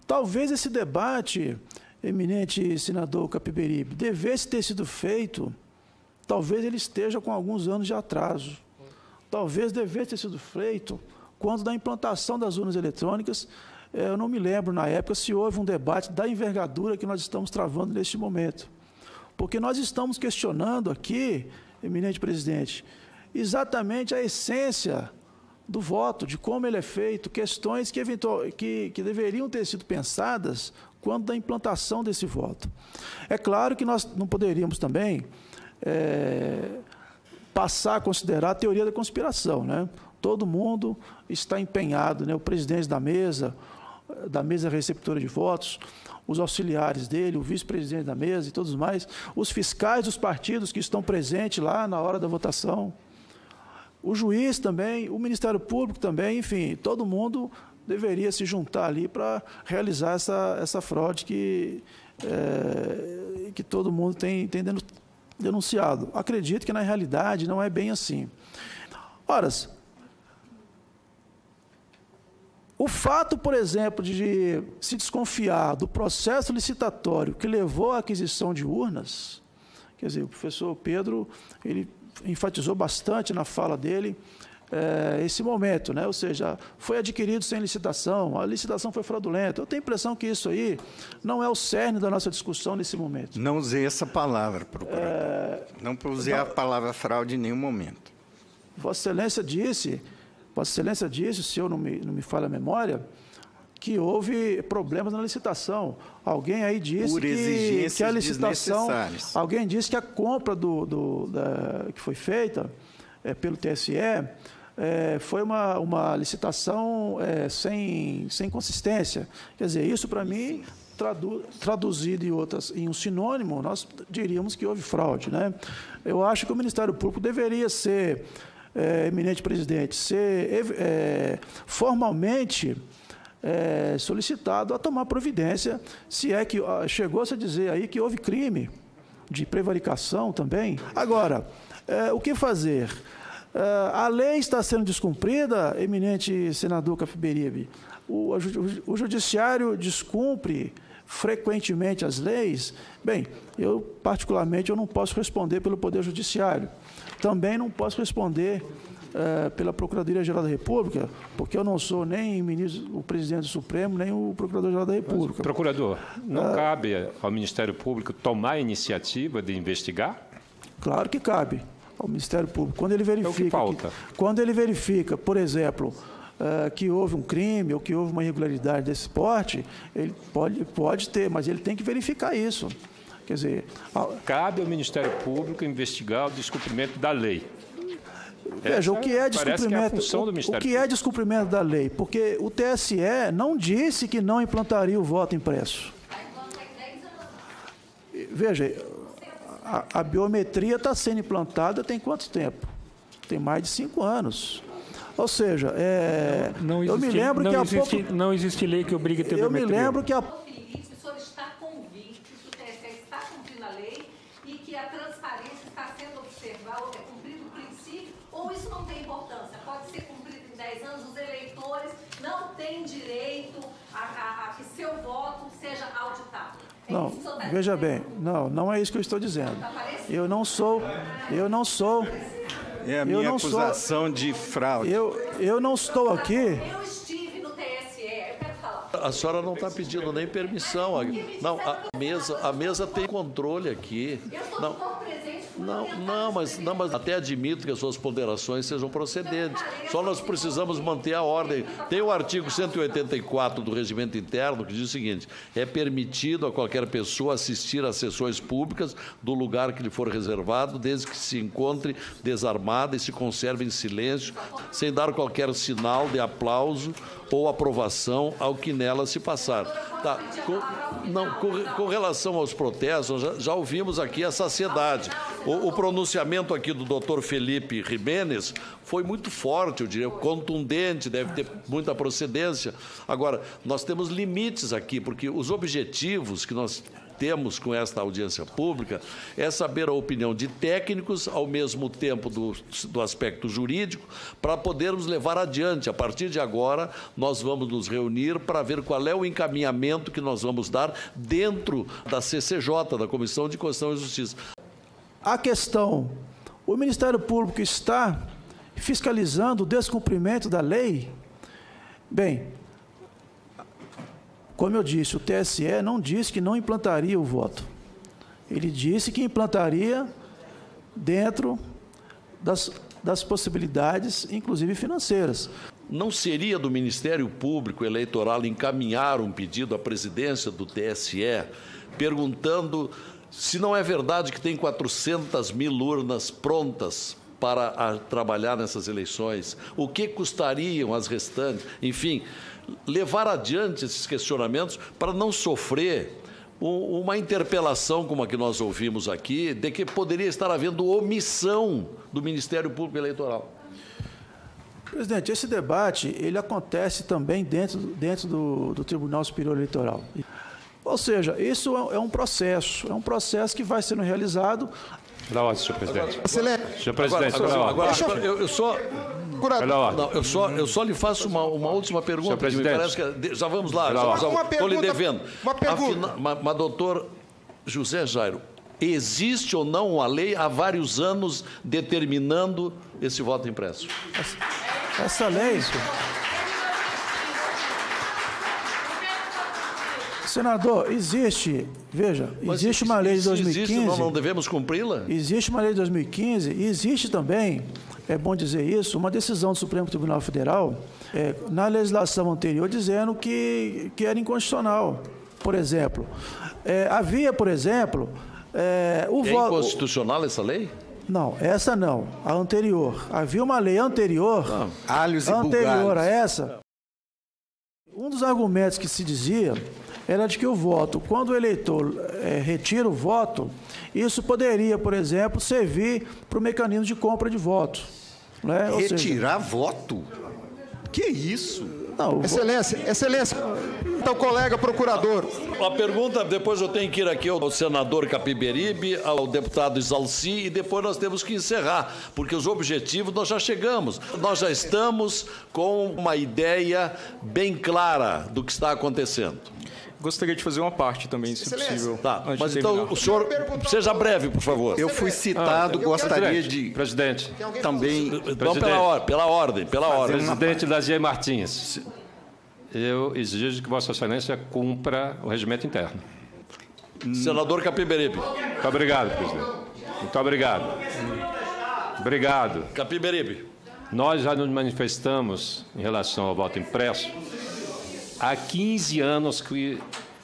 Talvez esse debate, eminente senador Capiberibe, devesse ter sido feito, talvez ele esteja com alguns anos de atraso, talvez devesse ter sido feito quando da implantação das urnas eletrônicas. Eu não me lembro, na época, se houve um debate da envergadura que nós estamos travando neste momento. Porque nós estamos questionando aqui, eminente presidente, exatamente a essência do voto, de como ele é feito, questões que deveriam ter sido pensadas quando da implantação desse voto. É claro que nós não poderíamos também passar a considerar a teoria da conspiração, né? Todo mundo está empenhado, né? O presidente da mesa receptora de votos, os auxiliares dele, o vice-presidente da mesa e todos mais, os fiscais dos partidos que estão presentes lá na hora da votação, o juiz também, o Ministério Público também, enfim, todo mundo deveria se juntar ali para realizar essa fraude que todo mundo tem denunciado. Acredito que, na realidade, não é bem assim. Ora, o fato, por exemplo, de se desconfiar do processo licitatório que levou à aquisição de urnas, quer dizer, o professor Pedro, ele enfatizou bastante na fala dele esse momento, né? Ou seja, foi adquirido sem licitação, a licitação foi fraudulenta. Eu tenho a impressão que isso aí não é o cerne da nossa discussão nesse momento. Não usei essa palavra, procurador. Não usei a palavra fraude em nenhum momento. Vossa Excelência disse, se eu não me falha a memória, que houve problemas na licitação. Alguém aí disse que a licitação, alguém disse que a compra que foi feita pelo TSE foi uma licitação sem consistência. Quer dizer, isso para mim, traduzido em um sinônimo, nós diríamos que houve fraude, né? Eu acho que o Ministério Público deveria ser, eminente presidente, ser formalmente solicitado a tomar providência, se é que chegou-se a dizer aí que houve crime de prevaricação também. Agora, o que fazer? A lei está sendo descumprida, eminente senador Capiberibe. O judiciário descumpre frequentemente as leis. Bem, eu, particularmente, eu não posso responder pelo Poder Judiciário. Também não posso responder pela Procuradoria-Geral da República, porque eu não sou nem o presidente do Supremo, nem o Procurador-Geral da República. Mas, procurador, não cabe ao Ministério Público tomar a iniciativa de investigar? Claro que cabe ao Ministério Público. Quando ele verifica, quando ele verifica, por exemplo, que houve um crime ou que houve uma irregularidade desse porte, ele pode ter, mas ele tem que verificar isso. Quer dizer, cabe ao Ministério Público investigar o descumprimento da lei. Veja, o que é descumprimento, o que é descumprimento da lei? Porque o TSE não disse que não implantaria o voto impresso. Veja, a biometria está sendo implantada tem quanto tempo? Tem mais de 5 anos. Ou seja, eu me lembro que há pouco... Não existe lei que obrigue a ter biometria. Eu me lembro que O senhor está convicto que o TSE está cumprindo a lei e que a transparência está sendo observada, cumprido o princípio, ou isso não tem importância? Pode ser cumprido em 10 anos, os eleitores não têm direito a que seu voto seja auditado. Não, veja bem, não é isso que eu estou dizendo. Eu não sou. É a minha acusação de fraude. Eu não estou aqui. Eu estive no TSE, eu quero falar. A senhora não está pedindo nem permissão. Não, a mesa tem controle aqui. Eu estou por presente. Não, mas até admito que as suas ponderações sejam procedentes. Só nós precisamos manter a ordem. Tem o artigo 184 do Regimento Interno que diz o seguinte: é permitido a qualquer pessoa assistir às sessões públicas do lugar que lhe for reservado, desde que se encontre desarmada e se conserve em silêncio, sem dar qualquer sinal de aplauso ou aprovação ao que nela se passar. Tá. Com relação aos protestos, já ouvimos aqui a saciedade. O pronunciamento aqui do doutor Felipe Jimenez foi muito forte, eu diria, contundente, deve ter muita procedência. Agora, nós temos limites aqui, porque os objetivos que nós temos com esta audiência pública é saber a opinião de técnicos, ao mesmo tempo do aspecto jurídico, para podermos levar adiante. A partir de agora, nós vamos nos reunir para ver qual é o encaminhamento que nós vamos dar dentro da CCJ, da Comissão de Constituição e Justiça. A questão, o Ministério Público está fiscalizando o descumprimento da lei? Bem, como eu disse, o TSE não disse que não implantaria o voto. Ele disse que implantaria dentro das possibilidades, inclusive financeiras. Não seria do Ministério Público Eleitoral encaminhar um pedido à presidência do TSE, perguntando se não é verdade que tem 400 mil urnas prontas para trabalhar nessas eleições? O que custariam as restantes? Enfim, levar adiante esses questionamentos para não sofrer uma interpelação como a que nós ouvimos aqui, de que poderia estar havendo omissão do Ministério Público Eleitoral. Presidente, esse debate ele acontece também dentro do Tribunal Superior Eleitoral. Ou seja, isso é um processo que vai sendo realizado. Pela ordem, senhor presidente. Excelente. Senhor presidente, Agora, eu só lhe faço uma última pergunta. Senhor presidente. Me parece que, já vamos lá, estou lhe devendo. Uma pergunta. Mas, doutor José Jairo, existe ou não uma lei há vários anos determinando esse voto impresso? Essa lei... Senador, existe uma lei de 2015... Existe, nós não devemos cumpri-la? Existe uma lei de 2015 e existe também, é bom dizer isso, uma decisão do Supremo Tribunal Federal na legislação anterior dizendo que era inconstitucional. Por exemplo, havia, por exemplo... É inconstitucional essa lei? Não, essa não. A anterior. Havia uma lei anterior... anterior a essa. Um dos argumentos que se dizia... era de que o voto, quando o eleitor retira o voto, isso poderia, por exemplo, servir para o mecanismo de compra de voto. Né? Retirar voto? Que isso? Não, Excelência, então, colega procurador. A pergunta, depois eu tenho que ir aqui ao senador Capiberibe, ao deputado Isalci, e depois nós temos que encerrar, porque os objetivos nós já chegamos. Nós já estamos com uma ideia bem clara do que está acontecendo. Gostaria de fazer uma parte também, se possível. Tá, mas então o senhor, seja breve, por favor. Eu fui citado, gostaria de... Presidente. Também... Então, pela ordem. Presidente Lazier Martins, eu exijo que Vossa Excelência cumpra o regimento interno. Senador Capiberibe. Muito obrigado, presidente. Muito obrigado. Obrigado. Capiberibe. Nós já nos manifestamos em relação ao voto impresso. Há 15 anos que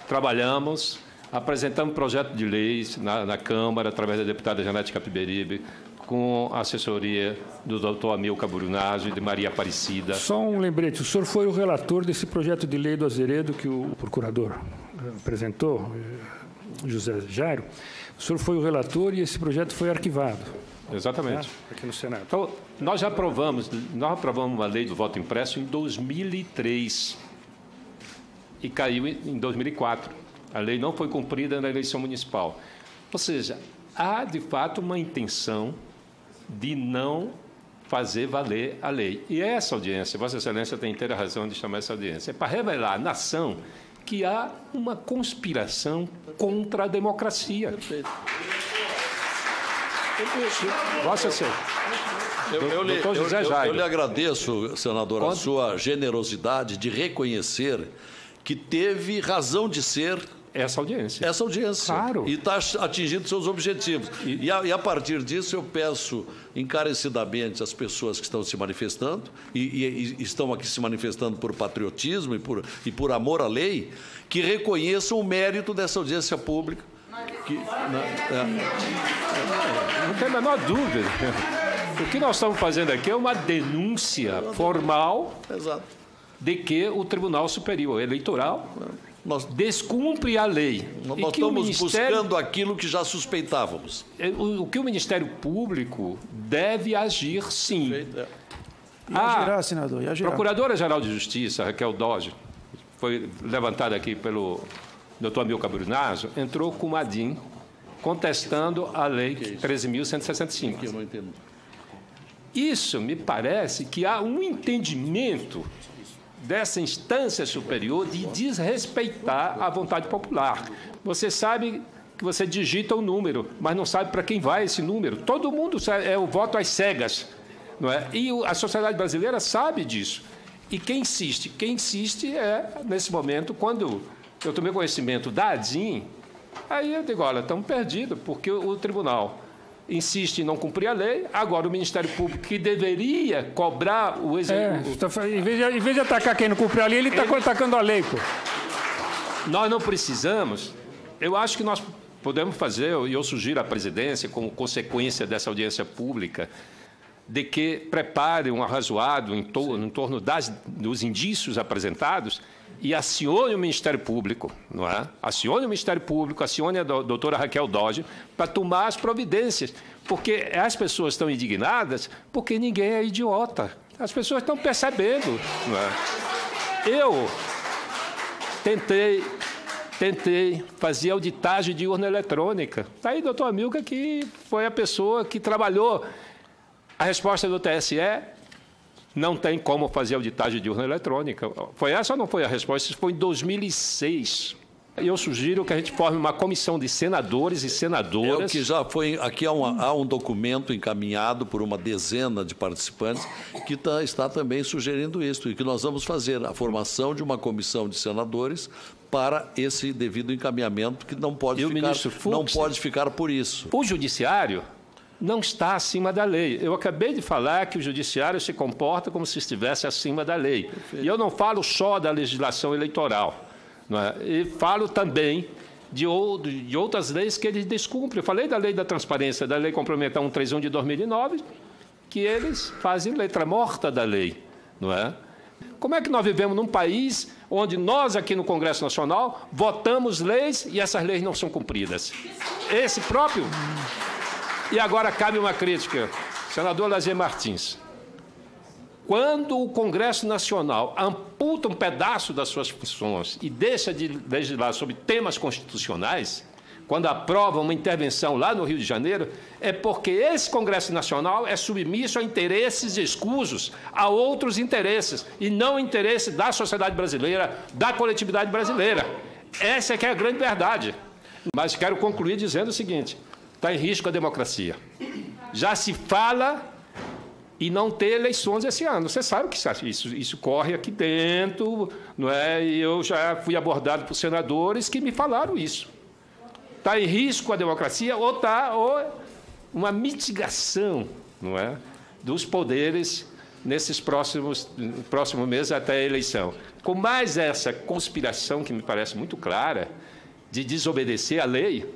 trabalhamos, apresentamos projeto de leis na Câmara, através da deputada Janete Capiberibe, com a assessoria do doutor Amilcar Brunazzi e de Maria Aparecida. Só um lembrete, o senhor foi o relator desse projeto de lei do Azeredo que o procurador apresentou, José Jairo. O senhor foi o relator e esse projeto foi arquivado. Exatamente. Aqui no Senado. Então, nós aprovamos uma lei do voto impresso em 2003. E caiu em 2004. A lei não foi cumprida na eleição municipal. Ou seja, há, de fato, uma intenção de não fazer valer a lei. E essa audiência, Vossa Excelência tem inteira razão de chamar essa audiência, é para revelar à nação que há uma conspiração contra a democracia. Perfeito. Vossa Excelência. Eu lhe agradeço, senador, a sua generosidade de reconhecer que teve razão de ser essa audiência. Claro. E está atingindo seus objetivos. E a partir disso, eu peço encarecidamente às pessoas que estão se manifestando, e estão aqui se manifestando por patriotismo e por amor à lei, que reconheçam o mérito dessa audiência pública. Não tem a menor dúvida. O que nós estamos fazendo aqui é uma denúncia formal de que o Tribunal Superior Eleitoral descumpre a lei. Nós estamos buscando aquilo que já suspeitávamos. O que o Ministério Público deve agir, sim. Girar, senador, a Procuradora-Geral de Justiça, Raquel Dodge, foi levantada aqui pelo Dr. Amilcar Brunazzo, entrou com uma ADIM contestando a Lei 13.165. Eu não entendo. Isso me parece que há um entendimento dessa instância superior de desrespeitar a vontade popular. Você sabe que você digita o número, mas não sabe para quem vai esse número. Todo mundo sabe, é o voto às cegas, não é? E a sociedade brasileira sabe disso. E quem insiste é, nesse momento, quando eu tomei conhecimento da ADIM, aí eu digo, olha, estamos perdidos, porque o tribunal insiste em não cumprir a lei, agora o Ministério Público, que deveria cobrar o executivo... Em vez de atacar quem não cumpre a lei, ele está atacando a lei, pô. Nós não precisamos... Eu acho que nós podemos fazer, e eu sugiro à presidência, como consequência dessa audiência pública, de que prepare um arrazoado em torno dos indícios apresentados e acione o Ministério Público, não é? Acione o Ministério Público, acione a doutora Raquel Dodge para tomar as providências, porque as pessoas estão indignadas porque ninguém é idiota. As pessoas estão percebendo, não é? Eu tentei fazer auditagem de urna eletrônica. Está aí, doutor Amilcar, que foi a pessoa que trabalhou. A resposta do TSE: não tem como fazer auditagem de urna eletrônica. Foi essa ou não foi a resposta? Isso foi em 2006. Eu sugiro que a gente forme uma comissão de senadores e senadoras... É o que já foi... Aqui há um documento encaminhado por uma dezena de participantes que está também sugerindo isso, e que nós vamos fazer a formação de uma comissão de senadores para esse devido encaminhamento, que não pode ficar por isso. O Judiciário não está acima da lei. Eu acabei de falar que o Judiciário se comporta como se estivesse acima da lei. Perfeito. E eu não falo só da legislação eleitoral, não é? E falo também de outras leis que eles descumprem. Eu falei da Lei da Transparência, da Lei Complementar 131 de 2009, que eles fazem letra morta da lei, não é? Como é que nós vivemos num país onde nós, aqui no Congresso Nacional, votamos leis e essas leis não são cumpridas? Esse próprio... E agora cabe uma crítica. Senador Lazier Martins, quando o Congresso Nacional amputa um pedaço das suas funções e deixa de legislar sobre temas constitucionais, quando aprova uma intervenção lá no Rio de Janeiro, é porque esse Congresso Nacional é submisso a interesses escusos, a outros interesses, e não interesse da sociedade brasileira, da coletividade brasileira. Essa é que é a grande verdade. Mas quero concluir dizendo o seguinte: está em risco a democracia. Já se fala em não ter eleições esse ano. Você sabe que isso corre aqui dentro, não é? E eu já fui abordado por senadores que me falaram isso. Está em risco a democracia ou uma mitigação, não é, dos poderes nesses próximos meses até a eleição. Com mais essa conspiração, que me parece muito clara, de desobedecer à lei,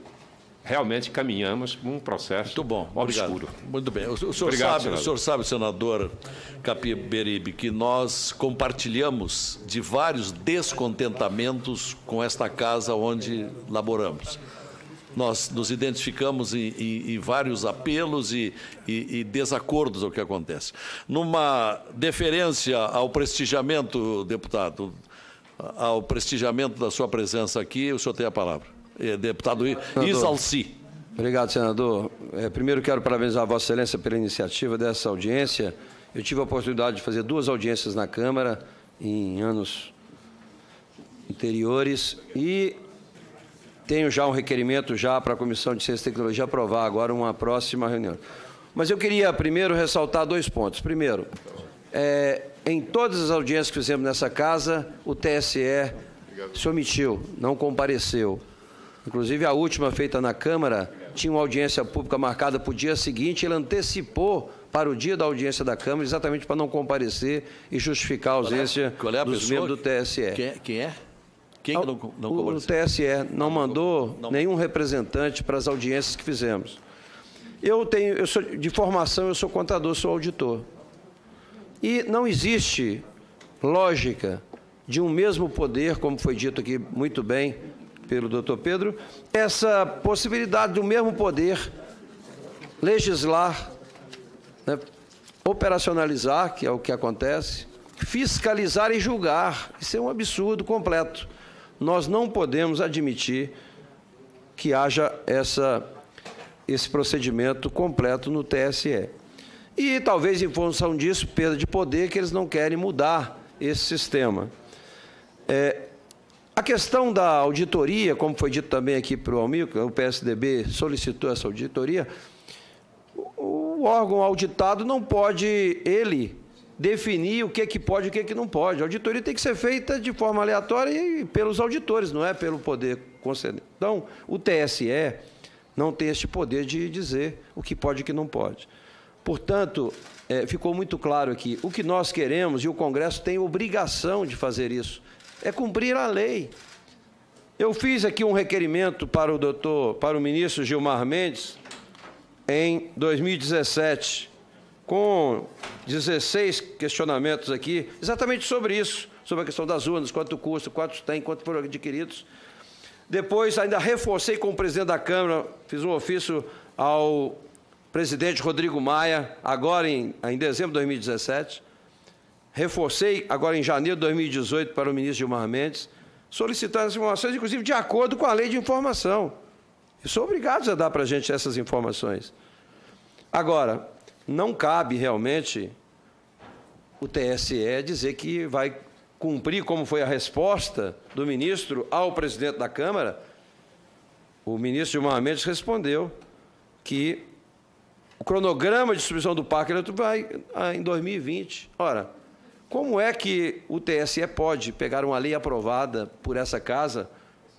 realmente caminhamos para um processo muito bom, obscuro. Obrigado. Muito bem. O senhor sabe, senador Capiberibe, que nós compartilhamos de vários descontentamentos com esta casa onde laboramos. Nós nos identificamos em vários apelos e desacordos ao que acontece. Numa deferência ao prestigiamento, deputado, ao prestigiamento da sua presença aqui, o senhor tem a palavra. Deputado Isalci. Obrigado, senador. Primeiro quero parabenizar a Vossa Excelência pela iniciativa dessa audiência. Eu tive a oportunidade de fazer 2 audiências na Câmara em anos anteriores e tenho já um requerimento já para a Comissão de Ciência e Tecnologia aprovar agora uma próxima reunião. Mas eu queria primeiro ressaltar 2 pontos. Primeiro, em todas as audiências que fizemos nessa casa, o TSE se omitiu, não compareceu. Inclusive, a última feita na Câmara tinha uma audiência pública marcada para o dia seguinte, ele antecipou para o dia da audiência da Câmara, exatamente para não comparecer e justificar a ausência dos membros do TSE. Quem é? Quem que não compareceu? O TSE não mandou nenhum representante para as audiências que fizemos. De formação, eu sou contador, sou auditor. E não existe lógica de um mesmo poder, como foi dito aqui muito bem pelo doutor Pedro, essa possibilidade do mesmo poder legislar, né, operacionalizar, que é o que acontece, fiscalizar e julgar. Isso é um absurdo completo. Nós não podemos admitir que haja esse procedimento completo no TSE. E talvez em função disso, perda de poder, que eles não querem mudar esse sistema. A questão da auditoria, como foi dito também aqui para o Almir, o PSDB solicitou essa auditoria, o órgão auditado não pode, ele, definir o que pode e o que não pode. A auditoria tem que ser feita de forma aleatória e pelos auditores, não é pelo poder concedente. Então, o TSE não tem este poder de dizer o que pode e o que não pode. Portanto, ficou muito claro aqui, o que nós queremos, e o Congresso tem obrigação de fazer isso, é cumprir a lei. Eu fiz aqui um requerimento para o ministro Gilmar Mendes, em 2017, com 16 questionamentos aqui, exatamente sobre isso, sobre a questão das urnas, quanto custa, quantos tem, quanto foram adquiridos. Depois, ainda reforcei com o presidente da Câmara, fiz um ofício ao presidente Rodrigo Maia, agora em dezembro de 2017, reforcei agora em janeiro de 2018 para o ministro Gilmar Mendes, solicitando as informações, inclusive de acordo com a lei de informação. E sou obrigado a dar para a gente essas informações. Agora, não cabe realmente o TSE dizer que vai cumprir, como foi a resposta do ministro ao presidente da Câmara. O ministro Gilmar Mendes respondeu que o cronograma de distribuição do parque eletrônico vai em 2020. Ora, como é que o TSE pode pegar uma lei aprovada por essa casa,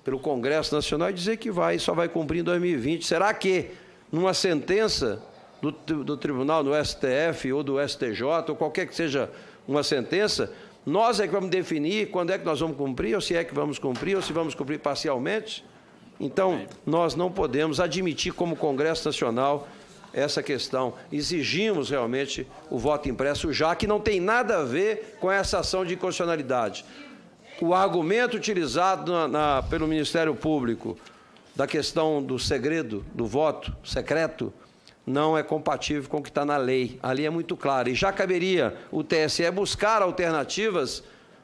pelo Congresso Nacional, e dizer que só vai cumprir em 2020? Será que, numa sentença do tribunal, do STF ou do STJ, ou qualquer que seja uma sentença, nós é que vamos definir quando é que nós vamos cumprir, ou se é que vamos cumprir, ou se vamos cumprir parcialmente? Então, nós não podemos admitir como Congresso Nacional essa questão. Exigimos realmente o voto impresso, já que não tem nada a ver com essa ação de inconstitucionalidade. O argumento utilizado pelo Ministério Público da questão do segredo, do voto secreto, não é compatível com o que está na lei. A lei é muito clara. E já caberia o TSE buscar alternativas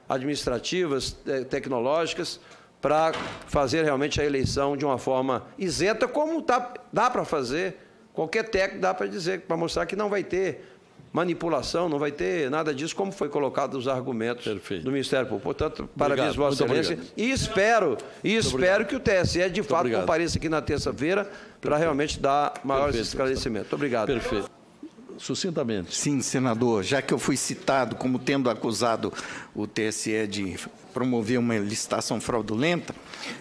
administrativas, tecnológicas, para fazer realmente a eleição de uma forma isenta, como dá para fazer. Qualquer técnico dá para dizer, para mostrar que não vai ter manipulação, não vai ter nada disso, como foi colocado nos argumentos do Ministério Público. Portanto, parabéns, Vossa Excelência. E espero que o TSE, de fato, compareça aqui na terça-feira para realmente dar maiores esclarecimentos. Muito obrigado. Perfeito. Sucintamente. Sim, senador. Já que eu fui citado como tendo acusado o TSE de promover uma licitação fraudulenta,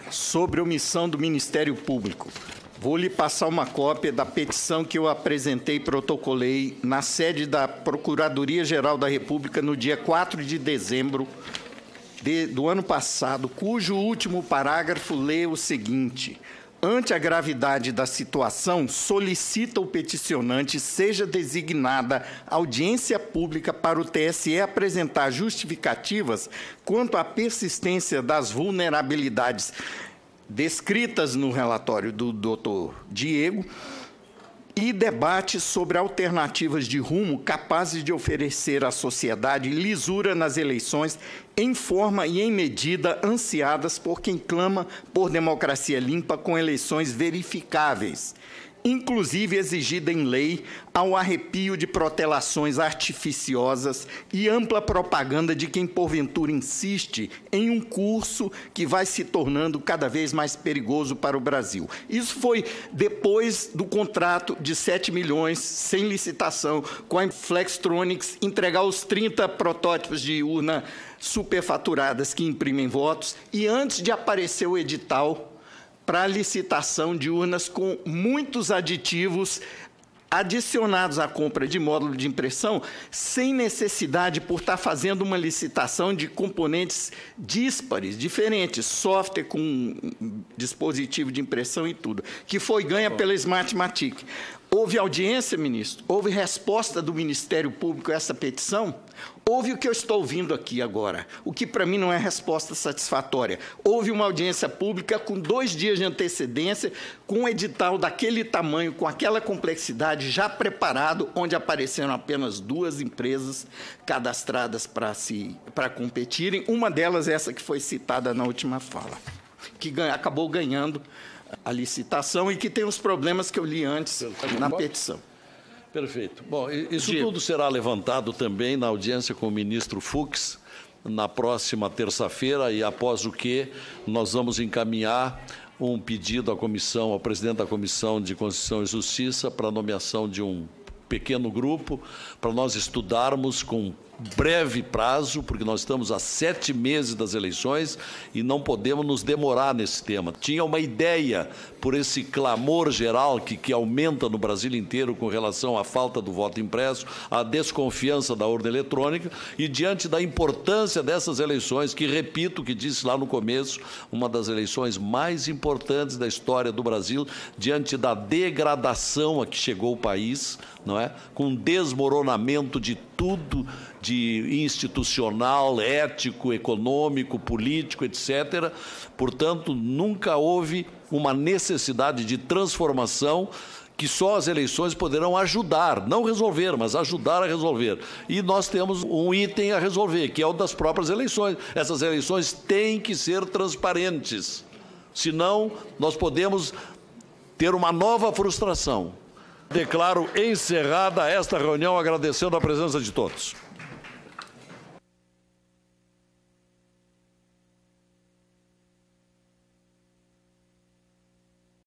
sobre omissão do Ministério Público, vou lhe passar uma cópia da petição que eu apresentei e protocolei na sede da Procuradoria-Geral da República no dia 4 de dezembro do ano passado, cujo último parágrafo lê o seguinte: ante a gravidade da situação, solicita o peticionante seja designada audiência pública para o TSE apresentar justificativas quanto à persistência das vulnerabilidades descritas no relatório do doutor Diego e debate sobre alternativas de rumo capazes de oferecer à sociedade lisura nas eleições em forma e em medida ansiadas por quem clama por democracia limpa com eleições verificáveis. inclusive exigida em lei, ao arrepio de protelações artificiosas e ampla propaganda de quem, porventura, insiste em um curso que vai se tornando cada vez mais perigoso para o Brasil. Isso foi depois do contrato de 7 milhões, sem licitação, com a Flextronics, entregar os 30 protótipos de urna superfaturadas que imprimem votos, e antes de aparecer o edital para a licitação de urnas com muitos aditivos adicionados à compra de módulo de impressão, sem necessidade por estar fazendo uma licitação de componentes díspares, diferentes, software com dispositivo de impressão e tudo, que foi ganha pela Smartmatic. Houve audiência, ministro? Houve resposta do Ministério Público a essa petição? Houve o que eu estou ouvindo aqui agora, o que para mim não é resposta satisfatória. Houve uma audiência pública com 2 dias de antecedência, com um edital daquele tamanho, com aquela complexidade já preparado, onde apareceram apenas 2 empresas cadastradas para competirem. Uma delas, essa que foi citada na última fala, que acabou ganhando a licitação e que tem os problemas que eu li antes na petição. Perfeito. Bom, isso tudo será levantado também na audiência com o ministro Fux na próxima terça-feira, e após o que nós vamos encaminhar um pedido à comissão, ao presidente da Comissão de Constituição e Justiça, para a nomeação de um pequeno grupo, para nós estudarmos com breve prazo, porque nós estamos a 7 meses das eleições e não podemos nos demorar nesse tema. Tinha uma ideia, por esse clamor geral que aumenta no Brasil inteiro com relação à falta do voto impresso, à desconfiança da urna eletrônica, e diante da importância dessas eleições, que, repito o que disse lá no começo, uma das eleições mais importantes da história do Brasil, diante da degradação a que chegou o país, não é? Com desmoronamento de tudo, de institucional, ético, econômico, político, etc. Portanto, nunca houve uma necessidade de transformação que só as eleições poderão ajudar, não resolver, mas ajudar a resolver. E nós temos um item a resolver, que é o das próprias eleições. Essas eleições têm que ser transparentes, senão nós podemos ter uma nova frustração. Declaro encerrada esta reunião, agradecendo a presença de todos.